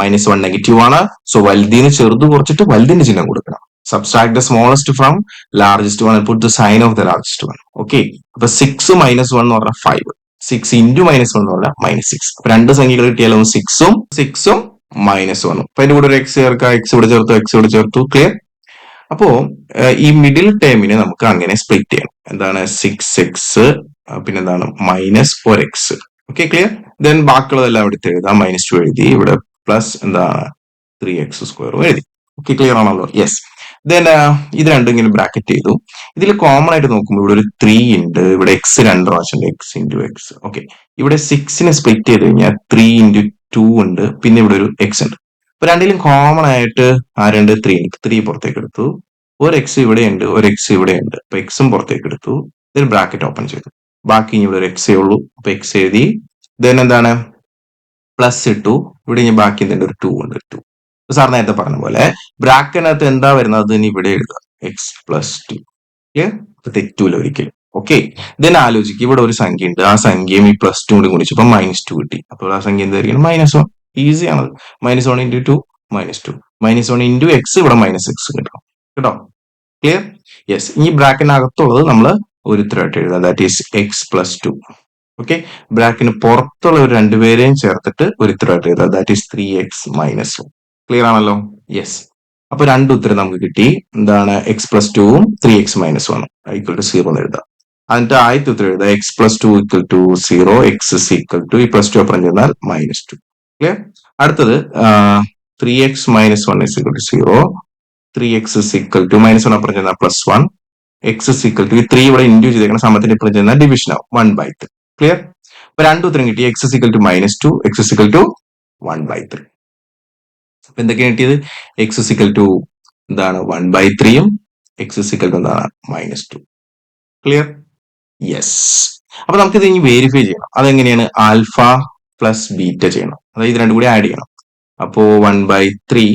-1 നെഗറ്റീവ് ആണ്. സോ വലുതിന് ചെറുത് കുറച്ചിട്ട് വലുതിന് ചിഹ്നം കൊടുക്കണം. Subtract the smallest from largest one and put the sign of the largest one. Okay. അപ്പൊ 6 - 1 എന്ന് പറഞ്ഞാൽ 5. 6 × -1 എന്ന് പറഞ്ഞാൽ -6. അപ്പൊ രണ്ട് സംഖ്യകൾ കിട്ടിയാലും 6ഉം -1. അപ്പൊ അതിന്റെ കൂടെ ഒരു x ചേർക്കാം. x ഇവിടെ ചേർത്തു. ക്ലിയർ? അപ്പോ ഈ മിഡിൽ ടേമിനെ നമുക്ക് അങ്ങനെ സ്പ്ലിറ്റ് ചെയ്യണം. എന്താണ്? 6x പിന്നെന്താണ്? -1x. Okay, clear? ദെൻ ബാക്കിയുള്ളതെല്ലാം എടുത്ത് എഴുതാം. -2 എഴുതി, ഇവിടെ പ്ലസ് എന്താണ്? 3x² എഴുതി. ഓക്കെ, ക്ലിയർ ആണല്ലോ? യെസ്. ദെൻ ഇത് രണ്ടും ഇങ്ങനെ ബ്രാക്കറ്റ് ചെയ്തു. ഇതിൽ കോമൺ ആയിട്ട് നോക്കുമ്പോൾ ഇവിടെ ഒരു 3 ഉണ്ട്, ഇവിടെ x 2 പ്രാവശ്യം x × x. ഓക്കെ, ഇവിടെ 6നെ സ്പ്ലിറ്റ് ചെയ്ത് കഴിഞ്ഞാൽ 3 × 2 ഉണ്ട്, പിന്നെ ഇവിടെ ഒരു x ഉണ്ട്. അപ്പൊ രണ്ടിലും കോമൺ ആയിട്ട് ആരുണ്ട്? 3 ഉണ്ട്. 3 പുറത്തേക്ക് എടുത്തു. ഒരു x ഇവിടെ ഉണ്ട്, ഒരു x ഇവിടെ ഉണ്ട്. അപ്പൊ x പുറത്തേക്ക് എടുത്തു. ഇതിൽ ബ്രാക്കറ്റ് ഓപ്പൺ ചെയ്തു. ബാക്കി ഇവിടെ ഒരു എക്സേ ഉള്ളൂ. അപ്പൊ എക്സ് എഴുതി. ദെൻ എന്താണ് പ്ലസ് ഇട്ടു. ഇവിടെ ഇനി ബാക്കി എന്തുണ്ട് ഒരു 2 ഉണ്ട്. 2 സാർ നേരത്തെ പറഞ്ഞ പോലെ ബ്രാക്കറ്റിനകത്ത് എന്താ വരുന്നത് അത് ഇനി ഇവിടെ എഴുതുക എക്സ് പ്ലസ് 2. ക്ലിയർ? തെറ്റൂല ഒരിക്കലും. ഓക്കെ. ദെൻ ആലോചിക്കുക ഇവിടെ ഒരു സംഖ്യ ഉണ്ട്. ആ സംഖ്യയും ഈ പ്ലസ് 2 കൂടി ഗുണിച്ചപ്പോൾ -2 കിട്ടി. അപ്പോൾ ആ സംഖ്യ എന്തായിരിക്കും -1. ഈസി ആണത്. -1 × 2 -2. -1 × എക്സ് ഇവിടെ -x കിട്ടണം. കേട്ടോ? ക്ലിയർ? യെസ്. ഇനി ബ്രാക്കറ്റിനകത്തുള്ളത് നമ്മൾ ഒരു ഉത്തരമായിട്ട് എഴുതാം. That is X plus 2. Okay. ബ്രാക്കറ്റിന് പുറത്തുള്ള ഒരു രണ്ടുപേരെയും ചേർത്തിട്ട് ഒരു ഉത്തരമായിട്ട് എഴുതാം. That is 3x - 1. ക്ലിയർ ആണല്ലോ? യെസ്. അപ്പൊ രണ്ട് ഉത്തരം നമുക്ക് കിട്ടി. എന്താണ് എക്സ് പ്ലസ് 2ഉം 3x - 1 ഈക്വൽ ടു 0 എന്ന് എഴുതാം. എന്നിട്ട് ആദ്യത്തെ ഉത്തരം എഴുതാം X plus 2 equal to 0, X is equal to ഈ പ്ലസ് 2 അപ്പുറം ചെന്നാൽ -2. ക്ലിയർ? അടുത്തത് 3x - 1 is equal to 0, 3x is equal to -1 അപ്പുറം ചെന്നാൽ +1, എക്സ് ഇസ് ഈക്വൽ ടു ഈ 3 ഇവിടെ ഇൻഡ്യൂ ചെയ്തേക്കുന്ന സമയത്തിന്റെ ഇപ്പുറം ചെന്നാൽ ഡിവിഷൻ ആവും 1/3. ക്ലിയർ? അപ്പൊ രണ്ട് ഉത്തരം കിട്ടി. X is equal to -2, X is equal to 1/3. അപ്പൊ എന്തൊക്കെയാണ് കിട്ടിയത്? എക്സ് ഇസ് ഈക്വൽ ടു എന്താണ് 1/3ഉം എക്സ് ഇസ് ഈക്വൽ ടു എന്താണ് -2. ക്ലിയർ? യെസ്. അപ്പൊ നമുക്കിത് ഇനി വെരിഫൈ ചെയ്യണം. അതെങ്ങനെയാണ്? ആൽഫ പ്ലസ് ബീറ്റ ചെയ്യണം. അതായത് ഇത് രണ്ടും കൂടി ആഡ് ചെയ്യണം. അപ്പോ 1/3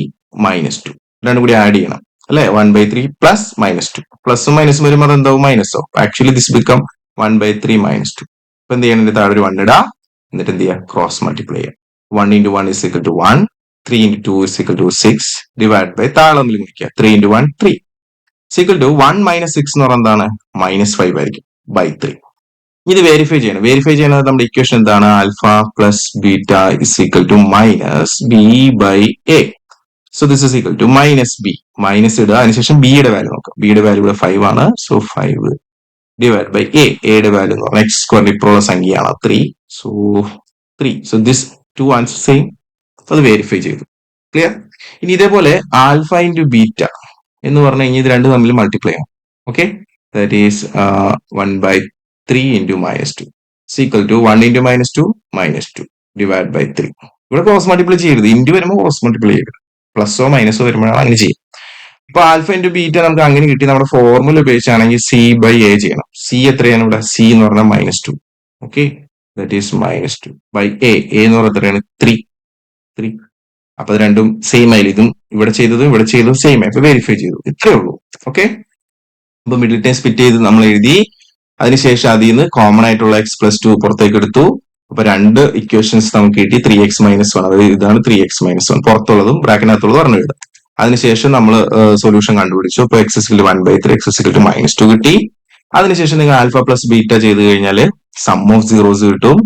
-2 രണ്ടും കൂടി ആഡ് ചെയ്യണം അല്ലെ? 1/3 പ്ലസ് -2 പ്ലസും മൈനസും വരുമ്പോൾ അതെന്താവും മൈനസോ. Actually this become 1/3 -2. അപ്പൊ എന്ത് ചെയ്യണം? താഴെ ഒരു 1 ഇടാം. എന്നിട്ട് എന്ത് ചെയ്യുക? ക്രോസ് മൾട്ടിപ്ലൈ ചെയ്യാം. 1 × 1 is equal to 1, 3 × 2 is equal to 6 divide by താഴെ തമ്മിൽ ഗുണിക്കുക. 3 × 1 3 ഈക്വൽ ടു 1 - 6 എന്ന് പറഞ്ഞാൽ എന്താണ്? -5 ആയിരിക്കും ബൈ 3. ഇത് വെരിഫൈ ചെയ്യണം. വെരിഫൈ ചെയ്യുന്നത് നമ്മുടെ ഇക്വേഷൻ എന്താണ്? Alpha plus beta is equal to -b/a. So this is equal to -b. Minus ഇടുക. അതിനുശേഷം ബിയുടെ വാല്യൂ നോക്കാം. ബിയുടെ വാല്യൂ ഇവിടെ 5 ആണ്. So 5 divide by A. എയുടെ വാല്യൂ എന്ന് പറഞ്ഞാൽ എക്സ് സ്ക്വയറിന് ഇപ്പോഴുള്ള സംഖ്യയാണ് 3. So 3. So this 2 answer same. അത് വെരിഫൈ ചെയ്തു. ക്ലിയർ? ഇനി ഇതേപോലെ ആൽഫ ഇൻറ്റു ബീറ്റ എന്ന് പറഞ്ഞു കഴിഞ്ഞാൽ ഇത് രണ്ടും തമ്മിൽ മൾട്ടിപ്ലൈ ചെയ്യണം. Okay. That is 1/3 × -2 is equal to 1 × -2 -2 divide by 3. ഇവിടെ ക്രോസ് മൾട്ടിപ്ലൈ ചെയ്യരുത്. ഇൻറ്റു വരുമ്പോൾ ക്രോസ് മൾട്ടിപ്ലൈ ചെയ്യരുത്. പ്ലസോ മൈനസോ വരുമ്പോഴാണ് അങ്ങനെ ചെയ്യും. അപ്പൊ ആൽഫ ഇൻറ്റു ബീറ്റ നമുക്ക് അങ്ങനെ കിട്ടി. നമ്മുടെ ഫോർമുല ഉപയോഗിച്ചാണെങ്കിൽ c/a ചെയ്യണം. c എത്രയാണ് ഇവിടെ? c എന്ന് പറഞ്ഞാൽ -2. Okay. That is -2 by a. എന്ന് പറഞ്ഞാൽ എത്രയാണ്? 3. അപ്പൊ അത് രണ്ടും സെയിം ആയില്ല. ഇതും ഇവിടെ ചെയ്തതും ഇവിടെ ചെയ്തതും സെയിം ആയി. അപ്പൊ വെരിഫൈ ചെയ്തു. ഇത്രേ ഉള്ളൂ. ഓക്കെ. അപ്പൊ മിഡിൽ ടൈം സ്പ്ലിറ്റ് ചെയ്ത് നമ്മൾ എഴുതി. അതിനുശേഷം അതിൽ നിന്ന് കോമൺ ആയിട്ടുള്ള എക്സ് പ്ലസ് 2 പുറത്തേക്ക് എടുത്തു. അപ്പൊ രണ്ട് ഇക്വേഷൻസ് നമുക്ക് കിട്ടി. 3x - 1 അതായത് ഇതാണ് 3x - 1 പുറത്തുള്ളതും ബ്രാക്കറ്റിനകത്തുള്ളതും പറഞ്ഞു എഴുതാം. അതിനുശേഷം നമ്മൾ സൊല്യൂഷൻ കണ്ടുപിടിച്ചു. അപ്പൊ എക്സ് ഇസ് 1/3, എക്സ് ഇസ് -2 കിട്ടി. അതിനുശേഷം നിങ്ങൾ ആൽഫ പ്ലസ് ബീറ്റ ചെയ്ത് കഴിഞ്ഞാൽ സം ഓഫ് സീറോസ് കിട്ടും.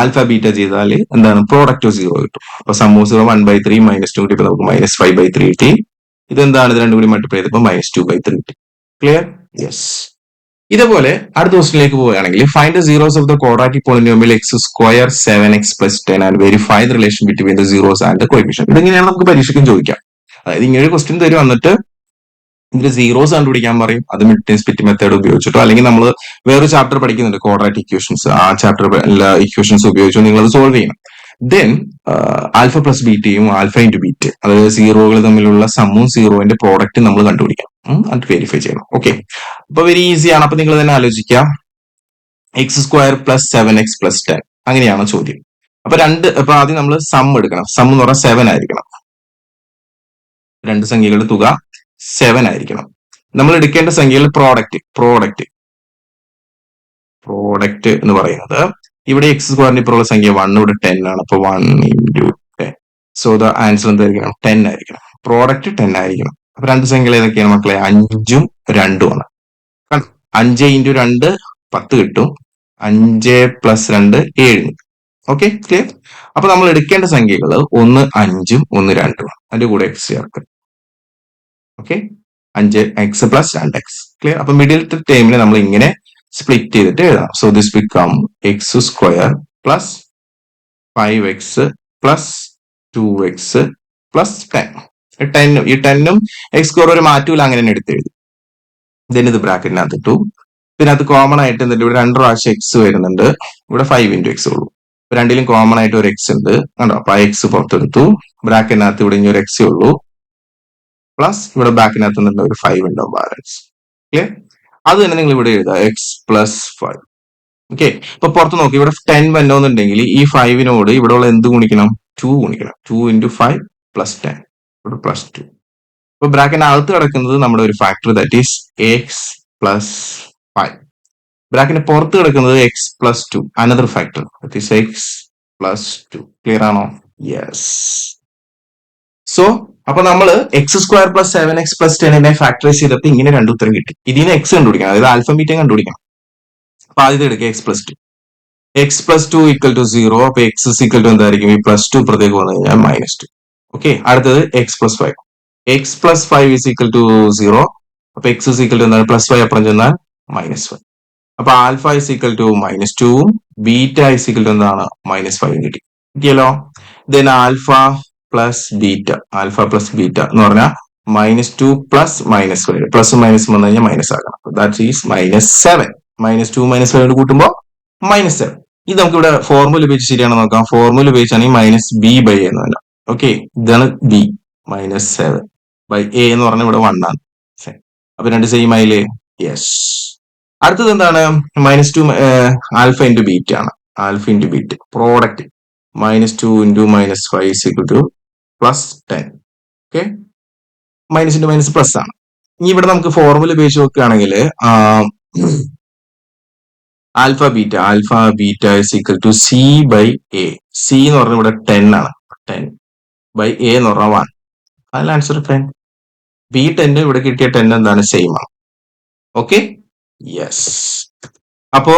ആൽഫ ബീറ്റ ചെയ്താൽ എന്താണ്? പ്രോഡക്റ്റ് ഓഫ് 0 കിട്ടും. അപ്പൊ സം ഓഫ് 0 1/3 -2 കിട്ടിയപ്പോൾ നമുക്ക് -5/3 കിട്ടി. ഇതെന്താണ്? ഇത് രണ്ടും കൂടി മൾട്ടിപ്ലൈ ചെയ്തപ്പോൾ -2/3 കിട്ടി. ക്ലിയർ? യെസ്. ഇതേപോലെ അടുത്ത ക്വസ്റ്റിനിലേക്ക് പോവുകയാണെങ്കിൽ find the zeros of the quadratic polynomial x² 7x + 10 and verify the relation between the zeros and the coefficient. ഇതെങ്ങനെയാണ് നമുക്ക് പരീക്ഷയ്ക്കും ചോദിക്കാം. അതായത് ഇങ്ങനെ ഒരു ക്വസ്റ്റ്യൻ തരും. എന്നിട്ട് ഇതിന്റെ സീറോസ് കണ്ടുപിടിക്കാൻ പറയും. അത് മിഡ് ടൈം സ്പ്ലിറ്റ് മെത്തേഡ് ഉപയോഗിച്ചിട്ടോ അല്ലെങ്കിൽ നമ്മൾ വേറൊരു ചാപ്റ്റർ പഠിക്കുന്നുണ്ട് ക്വാഡ്രാറ്റിക് ഇക്വേഷൻസ്. ആ ചാപ്റ്റർ എല്ലാ ഇക്വേഷൻസ് ഉപയോഗിച്ചോ നിങ്ങൾ അത് സോൾവ് ചെയ്യണം. ദെൻ ആൽഫ പ്ലസ് ബീറ്റയും ആൽഫ ഇൻറ്റു ബീറ്റ അതായത് സീറോകൾ തമ്മിലുള്ള സമ്മും സീറോന്റെ പ്രോഡക്റ്റ് നമ്മൾ കണ്ടുപിടിക്കാം. അത് വെരിഫൈ ചെയ്യണം. ഓക്കെ. അപ്പൊ വെരി ഈസി ആണ്. അപ്പൊ നിങ്ങൾ തന്നെ ആലോചിക്കാം. x² + 7x + 10 അങ്ങനെയാണ് ചോദ്യം. അപ്പൊ ആദ്യം നമ്മൾ സം എടുക്കണം. സം എന്ന് പറഞ്ഞാൽ 7 ആയിരിക്കണം. രണ്ട് സംഖ്യകളുടെ തുക 7 ആയിരിക്കണം. നമ്മൾ എടുക്കേണ്ട സംഖ്യകളുടെ പ്രോഡക്റ്റ് എന്ന് പറയുന്നത് ഇവിടെ x² ഇപ്പോഴുള്ള സംഖ്യ 1, ഇവിടെ 10 ആണ്. അപ്പൊ 1 × 10. സോ ദ ആൻസർ എന്തായിരിക്കണം? 10 ആയിരിക്കണം. പ്രോഡക്റ്റ് 10 ആയിരിക്കണം. അപ്പൊ രണ്ട് സംഖ്യകൾ ഏതൊക്കെയാണ് മക്കളെ? 5ഉം 2ഉം ആണ്. 5 × 2 10 കിട്ടും. 5 + 2 7. ഓക്കെ. ക്ലിയർ? അപ്പൊ നമ്മൾ എടുക്കേണ്ട സംഖ്യകൾ ഒന്ന് 5ഉം ഒന്ന് 2ഉം. അതിന്റെ കൂടെ x ചേർക്കുക. ഓക്കെ. 5x + 2x. ക്ലിയർ? അപ്പൊ മിഡിലത്തെ ടേമിനെ നമ്മൾ ഇങ്ങനെ സ്പ്ലിറ്റ് ചെയ്തിട്ട് എഴുതാം. So this become x² + 5x + 2x + 10. ഈ 10ഉം x² ഒരു മാറ്റമില്ല, അങ്ങനെ തന്നെ എടുത്തെഴുതി. ദെൻ ഇത് ബ്രാക്കറ്റിനകത്ത് ഇട്ടു. ഇതിനകത്ത് കോമൺ ആയിട്ട് എന്തുണ്ട്? ഇവിടെ 2 പ്രാവശ്യം x വരുന്നുണ്ട്. ഇവിടെ 5 × x ഉള്ളൂ. രണ്ടിലും കോമൺ ആയിട്ട് ഒരു x ഉണ്ട്. കണ്ടോ? അപ്പൊ ആ x പുറത്തെടുത്തു. ബ്രാക്കറ്റിനകത്ത് ഇവിടെ ഇനി ഒരു x ഉള്ളൂ. പ്ലസ് ഇവിടെ ബാക്കിനകത്ത് നിന്ന് ഒരു 5 ഉണ്ടാവും ബാലൻസ്. ക്ലിയർ? അത് തന്നെ നിങ്ങൾ ഇവിടെ എഴുതുക x + 5. ഓക്കെ. ഇപ്പൊ പുറത്ത് നോക്കി, ഇവിടെ 10 വന്നോന്നുണ്ടെങ്കിൽ ഈ 5നോട് ഇവിടെ ഉള്ള എന്ത് ഗുണിക്കണം? 2 ഗുണിക്കണം. 2 into 5 plus 10, ഇവിടെ പ്ലസ് 2. ഇപ്പൊ ബ്രാക്കറ്റിന് അകത്ത് കിടക്കുന്നത് നമ്മുടെ ഒരു factor, that is X plus 5. ബ്രാക്കറ്റിന് പുറത്ത് കിടക്കുന്നത് X plus 2, another factor, that is X plus 2. Clear ആണോ? യെസ്. സോ അപ്പൊ നമ്മൾ X square plus 7x plus 10നെ ഫാക്ടറൈസ് ചെയ്തപ്പോൾ ഇങ്ങനെ രണ്ട് ഉത്തരം കിട്ടി. ഇതിന് എക്സ് കണ്ടുപിടിക്കണം, അതായത് ആൽഫ ബീറ്റ കണ്ടുപിടിക്കണം. അപ്പൊ ആദ്യത്തെ എടുക്കുക X plus 2. X plus 2 equal to 0. അപ്പൊ എക്സ് ഈക്വൽ ടു എന്തായിരിക്കും? ഈ പ്ലസ് 2 പുറത്തേക്ക് വന്നു കഴിഞ്ഞാൽ -2. ഓക്കെ. അടുത്തത് X plus 5. X plus 5 is equal to 0. അപ്പൊ എക്സ് ഈക്വൽ ടു എന്താണ്? പ്ലസ് 5 അപ്പുറം ചെന്നാൽ -5. അപ്പൊ ആൽഫ ഈസ് ഈക്വൽ ടു -2ഉം ബീറ്റ ഈസ് ഈക്വൽ ടു എന്താണ്? -5 കിട്ടി. കിട്ടിയല്ലോ. Then alpha plus beta. Alpha plus beta എന്ന് പറഞ്ഞാൽ -2 പ്ലസ് -5. പ്ലസ് മൈനസ് വന്നു കഴിഞ്ഞാൽ മൈനസ് ആക്കണം. That is -7. -2 -5 കൂട്ടുമ്പോൾ -7. ഇത് നമുക്ക് ഇവിടെ ഫോർമുല ഉപയോഗിച്ച് ശരിയാണെന്ന് നോക്കാം. ഫോർമുല ഉപയോഗിച്ചാണെങ്കിൽ -b/a എന്ന് വരാം. ഓക്കെ. ഇതാണ് b. -7/a എന്ന് പറഞ്ഞാൽ ഇവിടെ 1 ആണ്. അപ്പൊ രണ്ട് സെയിം ആയില്ലേ? യെസ്. അടുത്തത് എന്താണ്? -2 ആൽഫ ഇൻറ്റു ബീറ്റ ആണ്. Alpha into beta product -2 into -5 is equal to +10. Okay. Minus into minus plus ആണ്. ഇനി ഇവിടെ നമുക്ക് ഫോർമുല ഉപയോഗിച്ച് നോക്കുകയാണെങ്കിൽ alpha beta is equal to c/a. c എന്ന് പറഞ്ഞാൽ ഇവിടെ 10 ആണ്. 10/a എന്ന് പറഞ്ഞാൽ 1. അതിൽ ആൻസർ 10. b10 ഇവിടെ കിട്ടിയ 10 എന്താണ്? സെയിം ആണ്. ഓക്കെ. യെസ്. അപ്പോ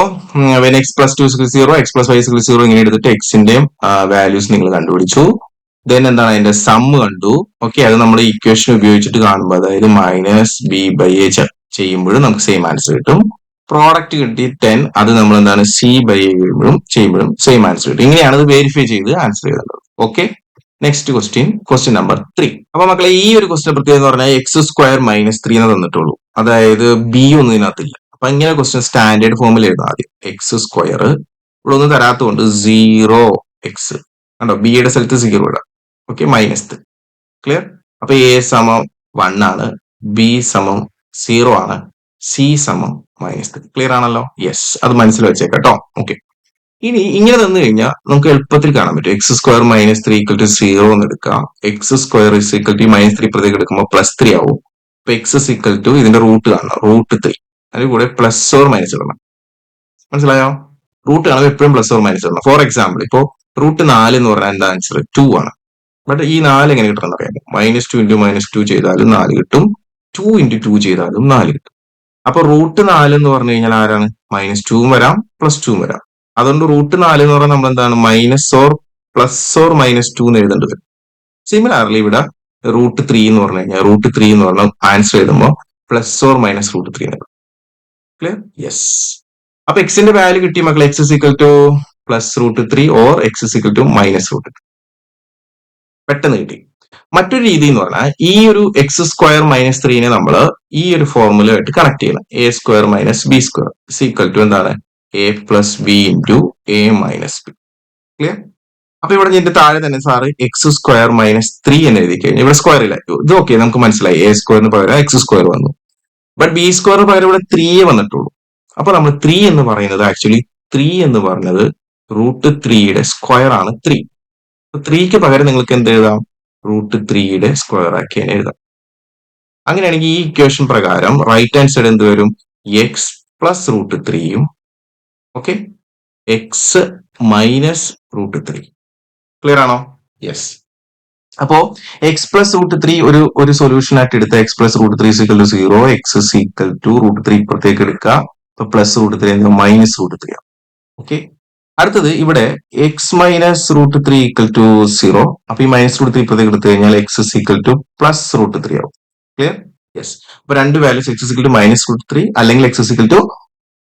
when X plus 2 is 0, X plus 5 is 0 ഇങ്ങനെ എടുത്തിട്ട് എക്സിന്റെയും വാല്യൂസ് നിങ്ങൾ കണ്ടുപിടിച്ചു. ദെൻ എന്താണ്? അതിന്റെ സം കണ്ടു. ഓക്കെ. അത് നമ്മൾ ഇക്വേഷൻ ഉപയോഗിച്ചിട്ട് കാണുമ്പോൾ, അതായത് -b/a ചെയ്യുമ്പോഴും നമുക്ക് സെയിം ആൻസർ കിട്ടും. പ്രോഡക്റ്റ് കിട്ടി 10, അത് നമ്മൾ എന്താണ്? c/a ചെയ്യുമ്പോഴും സെയിം ആൻസർ കിട്ടും. ഇങ്ങനെയാണ് ഇത് വെരിഫൈ ചെയ്ത് ആൻസർ ചെയ്തത്. ഓക്കെ. Next question number 3. അപ്പൊ മക്കളെ, ഈ ഒരു ക്വസ്റ്റ്യൻ പ്രത്യേകത എന്ന് പറഞ്ഞാൽ x² -3 എന്ന് തന്നിട്ടുള്ളൂ. അതായത് b ഒന്നും ഇതിനകത്തില്ല. അപ്പൊ ഇങ്ങനെ ക്വസ്റ്റ്യൻ സ്റ്റാൻഡേർഡ് ഫോമിൽ എഴുതാം. ആദ്യം x² ഇവിടെ ഒന്നും തരാത്തതുകൊണ്ട് 0x കണ്ടോ, b യുടെ സ്ഥലത്ത് 0 ഇടാം. ഓക്കെ. -3. ക്ലിയർ. അപ്പൊ a സമം 1 ആണ്, b സമം 0 ആണ്, c സമം -3. ക്ലിയർ ആണല്ലോ? യെസ്. അത് മനസ്സിൽ വെച്ചേക്കാം കേട്ടോ. ഓക്കെ. ഇനി ഇങ്ങനെ തന്നു കഴിഞ്ഞാൽ നമുക്ക് എളുപ്പത്തിൽ കാണാൻ പറ്റും. x² -3 ഈക്വൽ ടു 0 എന്ന് എടുക്കാം. x² ഇസ് ഈക്വൽ ടു -3 പ്രത്യേകം എടുക്കുമ്പോൾ +3 ആവും. അപ്പൊ x ഇസ് ഈക്വൽ ടു ഇതിന്റെ റൂട്ട് കാണണം, √3. അതിൽ കൂടെ പ്ലസ് ഓർ മൈനസ് ഇടണം. മനസ്സിലായോ? റൂട്ട് കാണുമ്പോൾ എപ്പോഴും പ്ലസ് ഓർ മൈനസ് ഇടണം. ഫോർ എക്സാമ്പിൾ, ഇപ്പോ √4 എന്ന് പറഞ്ഞാൽ എന്താ ആൻസർ? 2 ആണ്. ബട്ട് ഈ 4 എങ്ങനെ കിട്ടണം അറിയാം. -2 ഇൻറ്റു -2 ചെയ്താലും 4 കിട്ടും, 2 ഇൻറ്റു 2 ചെയ്താലും 4 കിട്ടും. അപ്പൊ √4 എന്ന് പറഞ്ഞു കഴിഞ്ഞാൽ ആരാണ്? -2 വരാം, +2 വരാം. അതുകൊണ്ട് √4 എന്ന് പറഞ്ഞാൽ നമ്മൾ എന്താണ്? മൈനസ് ഓർ പ്ലസ് ഓർ -2 എന്ന് എഴുതേണ്ടത്. സിമിലർലി ഇവിടെ √3 എന്ന് പറഞ്ഞു കഴിഞ്ഞാൽ √3 എന്ന് പറഞ്ഞാൽ ആൻസർ എഴുതുമ്പോൾ പ്ലസ് ഓർ മൈനസ് √3 എന്ന് എഴുതാം. ക്ലിയർ? യെസ്. അപ്പൊ എക്സിന്റെ വാല്യൂ കിട്ടി മക്കളെ. x is equal to +√3 or x is equal to -√3. പെട്ടെന്ന് കിട്ടി. മറ്റൊരു രീതി എന്ന് പറഞ്ഞാൽ ഈ ഒരു x² -3നെ നമ്മൾ ഈ ഒരു ഫോർമുല ആയിട്ട് കണക്ട് ചെയ്യണം. a² - b² is equal to എന്താണ്? a + b into a - b. Clear? അപ്പൊ ഇവിടെ ഇതിന്റെ താഴെ തന്നെ സാറ് x² -3 എന്ന് എഴുതി കഴിഞ്ഞാൽ ഇവിടെ സ്ക്വയർ ഇല്ല. ഇത് ഓക്കെ, നമുക്ക് മനസ്സിലായി. a² പകരം x² വന്നു. ബട്ട് b² പകരം ഇവിടെ 3 വന്നിട്ടുള്ളൂ. അപ്പൊ നമ്മൾ 3 എന്ന് പറയുന്നത് ആക്ച്വലി 3 എന്ന് പറഞ്ഞത് √3യുടെ സ്ക്വയർ ആണ് 3. 3ക്ക് പകരം നിങ്ങൾക്ക് എന്ത് എഴുതാം? √3യുടെ സ്ക്വയർ ആക്കി എഴുതാം. അങ്ങനെയാണെങ്കിൽ ഈ ഇക്വേഷൻ പ്രകാരം റൈറ്റ് ഹാൻഡ് സൈഡ് എന്ത് വരും? x പ്ലസ് √3യും ഓക്കെ x മൈനസ് √3. ക്ലിയർ ആണോ? യെസ്. അപ്പോ x പ്ലസ് √3 ഒരു സൊല്യൂഷൻ ആയിട്ട് എടുത്ത x പ്ലസ് √3 = 0, x = √3 ഇപ്പുറത്തേക്ക് എടുക്കുക. അപ്പൊ പ്ലസ് √3 എന്ന മൈനസ് √3 ആണ്. ഓക്കെ. അടുത്തത് ഇവിടെ x മൈനസ് √3 = 0. അപ്പൊ ഈ -√3 ഇപ്പുറത്തേക്ക് എടുത്തു കഴിഞ്ഞാൽ x = പ്ലസ് √3 ആവും. ക്ലിയർ? യെസ്. അപ്പൊ രണ്ട് വാല്യൂസ് x = -√3 അല്ലെങ്കിൽ x =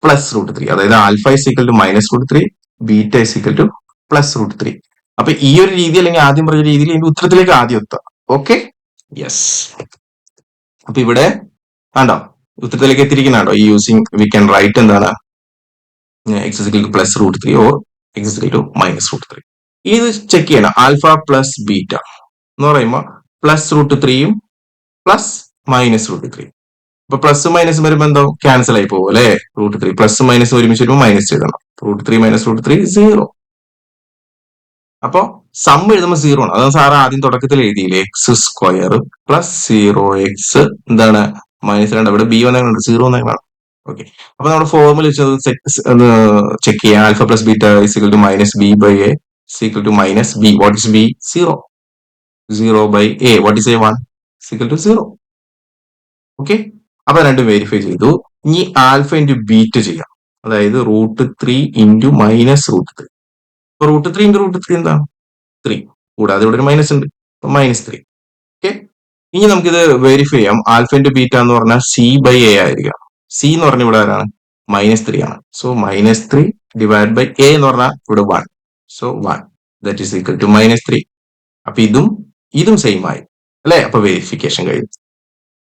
പ്ലസ് √3. അതായത് ആൽഫ = -√3, ബീറ്റ = പ്ലസ് √3. അപ്പൊ ഈ ഒരു രീതി അല്ലെങ്കിൽ ആദ്യം പറഞ്ഞ രീതിയിൽ ഇതിന്റെ ഉത്തരത്തിലേക്ക് ആദ്യം എത്താം. ഓക്കെ. യെസ്. അപ്പൊ ഇവിടെ കണ്ടോ ഉത്തരത്തിലേക്ക് എത്തിയിരിക്കുന്നുണ്ടോ? ഈ യൂസിങ് വി ക്യാൻ റൈറ്റ് എന്താണ്? x = plus √3 or x = -√3. ഇത് ചെക്ക് ചെയ്യണം. ആൽഫ പ്ലസ് ബീറ്റ എന്ന് പറയുമ്പോൾ പ്ലസ് √3യും പ്ലസ് -√3. അപ്പൊ പ്ലസ് മൈനസ് വരുമ്പോൾ എന്തോ ക്യാൻസൽ ആയി പോകും അല്ലെ? √3 പ്ലസ് മൈനസ് ഒരുമിച്ച് വരുമ്പോൾ മൈനസ് ചെയ്യണം. √3 - √3 0. അപ്പൊ സം എഴുതുമ്പോൾ 0 ആണ്. അതാണ് സാറ് ആദ്യം തുടക്കത്തിൽ എഴുതിയില്ലേ, x² പ്ലസ് 0x എന്താണ് -2. ഇവിടെ b വന്നിട്ടുണ്ട്, 0 വന്നേക്കണം. ഓക്കെ, അപ്പൊ നമ്മുടെ ഫോർമുല വെച്ചത് ചെക്ക് ചെയ്യാം. Alpha plus beta is equal to -b/a is equal to -b. What is b? 0. 0/a. What is a? 1 is equal to 0. Okay, അപ്പൊ രണ്ടും വെരിഫൈ ചെയ്തു. ഇനി ആൽഫ ഇൻറ്റു ബീറ്റ ചെയ്യാം. അതായത് √3 ഇൻറ്റു -√3. അപ്പൊ √3 ഇൻറ്റു √3 എന്താണ്? 3. കൂടാതെ ഇവിടെ ഒരു മൈനസ് ഉണ്ട്, -3. ഓക്കെ, ഇനി നമുക്കിത് വെരിഫൈ ചെയ്യാം. ആൽഫ ഇൻറ്റു ബീറ്റ എന്ന് പറഞ്ഞാൽ c/a ആയിരിക്കാം. c എന്ന് പറഞ്ഞ ഇവിടെ ആരാണ്? -3 ആണ്. സോ -3 ഡിവൈഡ് ബൈ a എന്ന് പറഞ്ഞാൽ ഇവിടെ 1. So 1 that is equal to -3. അപ്പൊ ഇതും സെയിം ആയി അല്ലെ? അപ്പൊ വെരിഫിക്കേഷൻ കഴിഞ്ഞു.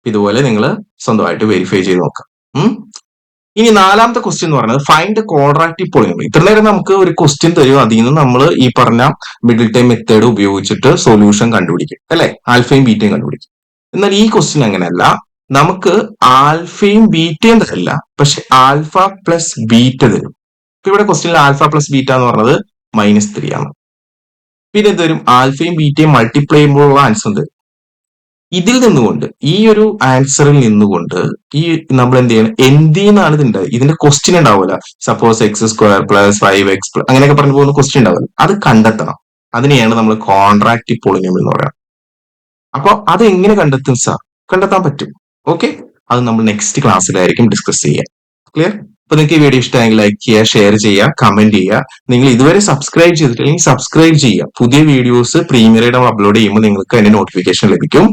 ഇതുപോലെ നിങ്ങൾ സ്വന്തമായിട്ട് വെരിഫൈ ചെയ്ത് നോക്കാം. ഇനി നാലാമത്തെ ക്വസ്റ്റ്യൻ എന്ന് പറയുന്നത് ഫൈൻഡ് ക്വാഡ്രാറ്റിക് പോളിനോമിയൽ. ഇത്ര നേരം നമുക്ക് ഒരു ക്വസ്റ്റ്യൻ തരും, അതിൽ നിന്ന് നമ്മൾ ഈ പറഞ്ഞ മിഡിൽ ടൈം മെത്തേഡ് ഉപയോഗിച്ചിട്ട് സൊല്യൂഷൻ കണ്ടുപിടിക്കും അല്ലെ, ആൽഫയും ബീറ്റയും കണ്ടുപിടിക്കും. എന്നാൽ ഈ ക്വസ്റ്റ്യൻ അങ്ങനെയല്ല. നമുക്ക് ആൽഫയും ബീറ്റയും തരില്ല, പക്ഷെ ആൽഫ പ്ലസ് ബീറ്റ തരും. ഇപ്പൊ ഇവിടെ ക്വസ്റ്റ്യനിൽ ആൽഫ പ്ലസ് ബീറ്റ എന്ന് പറയുന്നത് -3 ആണ്. പിന്നെ തരും ആൽഫയും ബീറ്റയും മൾട്ടിപ്ലൈ ചെയ്യുമ്പോഴുള്ള ആൻസർ തരും. ഇതിൽ നിന്നുകൊണ്ട്, ഈ ഒരു ആൻസറിൽ നിന്നുകൊണ്ട് ഈ നമ്മൾ എന്ത് ചെയ്യണം, എന്തിനാണ് ഇതിന്റെ ക്വസ്റ്റ്യൻ ഉണ്ടാവില്ല. സപ്പോസ് x² പ്ലസ് 5x അങ്ങനെയൊക്കെ പറഞ്ഞു പോകുന്ന ക്വസ്റ്റ്യൻ ഉണ്ടാവില്ല. അത് കണ്ടെത്തണം. അതിനെയാണ് നമ്മൾ കോൺട്രാക്റ്റീവ് പോളിനോമിയൽ എന്ന് പറയുന്നത്. അപ്പൊ അത് എങ്ങനെ കണ്ടെത്തും സാർ? കണ്ടെത്താൻ പറ്റും. ഓക്കെ, അത് നമ്മൾ നെക്സ്റ്റ് ക്ലാസ്സിലായിരിക്കും ഡിസ്കസ് ചെയ്യുക. ക്ലിയർ? അപ്പൊ നിങ്ങൾക്ക് ഈ വീഡിയോ ഇഷ്ടമായെങ്കിൽ ലൈക്ക് ചെയ്യുക, ഷെയർ ചെയ്യുക, കമന്റ് ചെയ്യുക. നിങ്ങൾ ഇതുവരെ സബ്സ്ക്രൈബ് ചെയ്തിട്ടില്ലെങ്കിൽ സബ്സ്ക്രൈബ് ചെയ്യുക. പുതിയ വീഡിയോസ് പ്രീമിയറായിട്ട് നമ്മൾ അപ്ലോഡ് ചെയ്യുമ്പോൾ നിങ്ങൾക്ക് അതിന്റെ നോട്ടിഫിക്കേഷൻ ലഭിക്കും.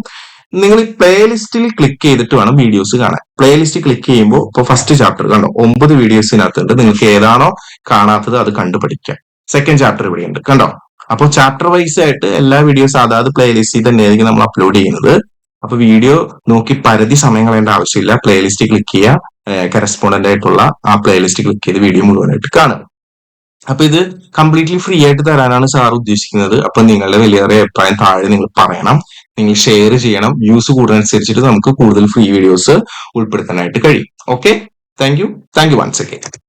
നിങ്ങൾ ഈ പ്ലേലിസ്റ്റിൽ ക്ലിക്ക് ചെയ്തിട്ട് വേണം വീഡിയോസ് കാണാൻ. പ്ലേലിസ്റ്റ് ക്ലിക്ക് ചെയ്യുമ്പോൾ ഇപ്പോൾ ഫസ്റ്റ് ചാപ്റ്റർ കണ്ടോ, 9 വീഡിയോസിനകത്തുണ്ട്. നിങ്ങൾക്ക് ഏതാണോ കാണാത്തത് അത് കണ്ടുപഠിക്കാം. സെക്കൻഡ് ചാപ്റ്റർ ഇവിടെ ഉണ്ട് കണ്ടോ. അപ്പോൾ ചാപ്റ്റർ വൈസ് ആയിട്ട് എല്ലാ വീഡിയോസ് അതാത് പ്ലേലിസ്റ്റിൽ തന്നെയായിരിക്കും നമ്മൾ അപ്ലോഡ് ചെയ്യുന്നത്. അപ്പൊ വീഡിയോ നോക്കി പരതി സമയം കളയേണ്ട ആവശ്യമില്ല. പ്ലേലിസ്റ്റ് ക്ലിക്ക് ചെയ്യുക, കറസ്പോണ്ടന്റ് ആയിട്ടുള്ള ആ പ്ലേലിസ്റ്റ് ക്ലിക്ക് ചെയ്ത് വീഡിയോ മുഴുവനായിട്ട് കാണുക. അപ്പൊ ഇത് കംപ്ലീറ്റ്ലി ഫ്രീ ആയിട്ട് തരാനാണ് സാർ ഉദ്ദേശിക്കുന്നത്. അപ്പൊ നിങ്ങളുടെ വലിയ അഭിപ്രായം താഴെ നിങ്ങൾ പറയണം, നിങ്ങൾ ഷെയർ ചെയ്യണം. വ്യൂസ് കൂടുന്നതനുസരിച്ചിട്ട് നമുക്ക് കൂടുതൽ ഫ്രീ വീഡിയോസ് ഉൾപ്പെടുത്താനായിട്ട് കഴിയും. Okay, thank you once again.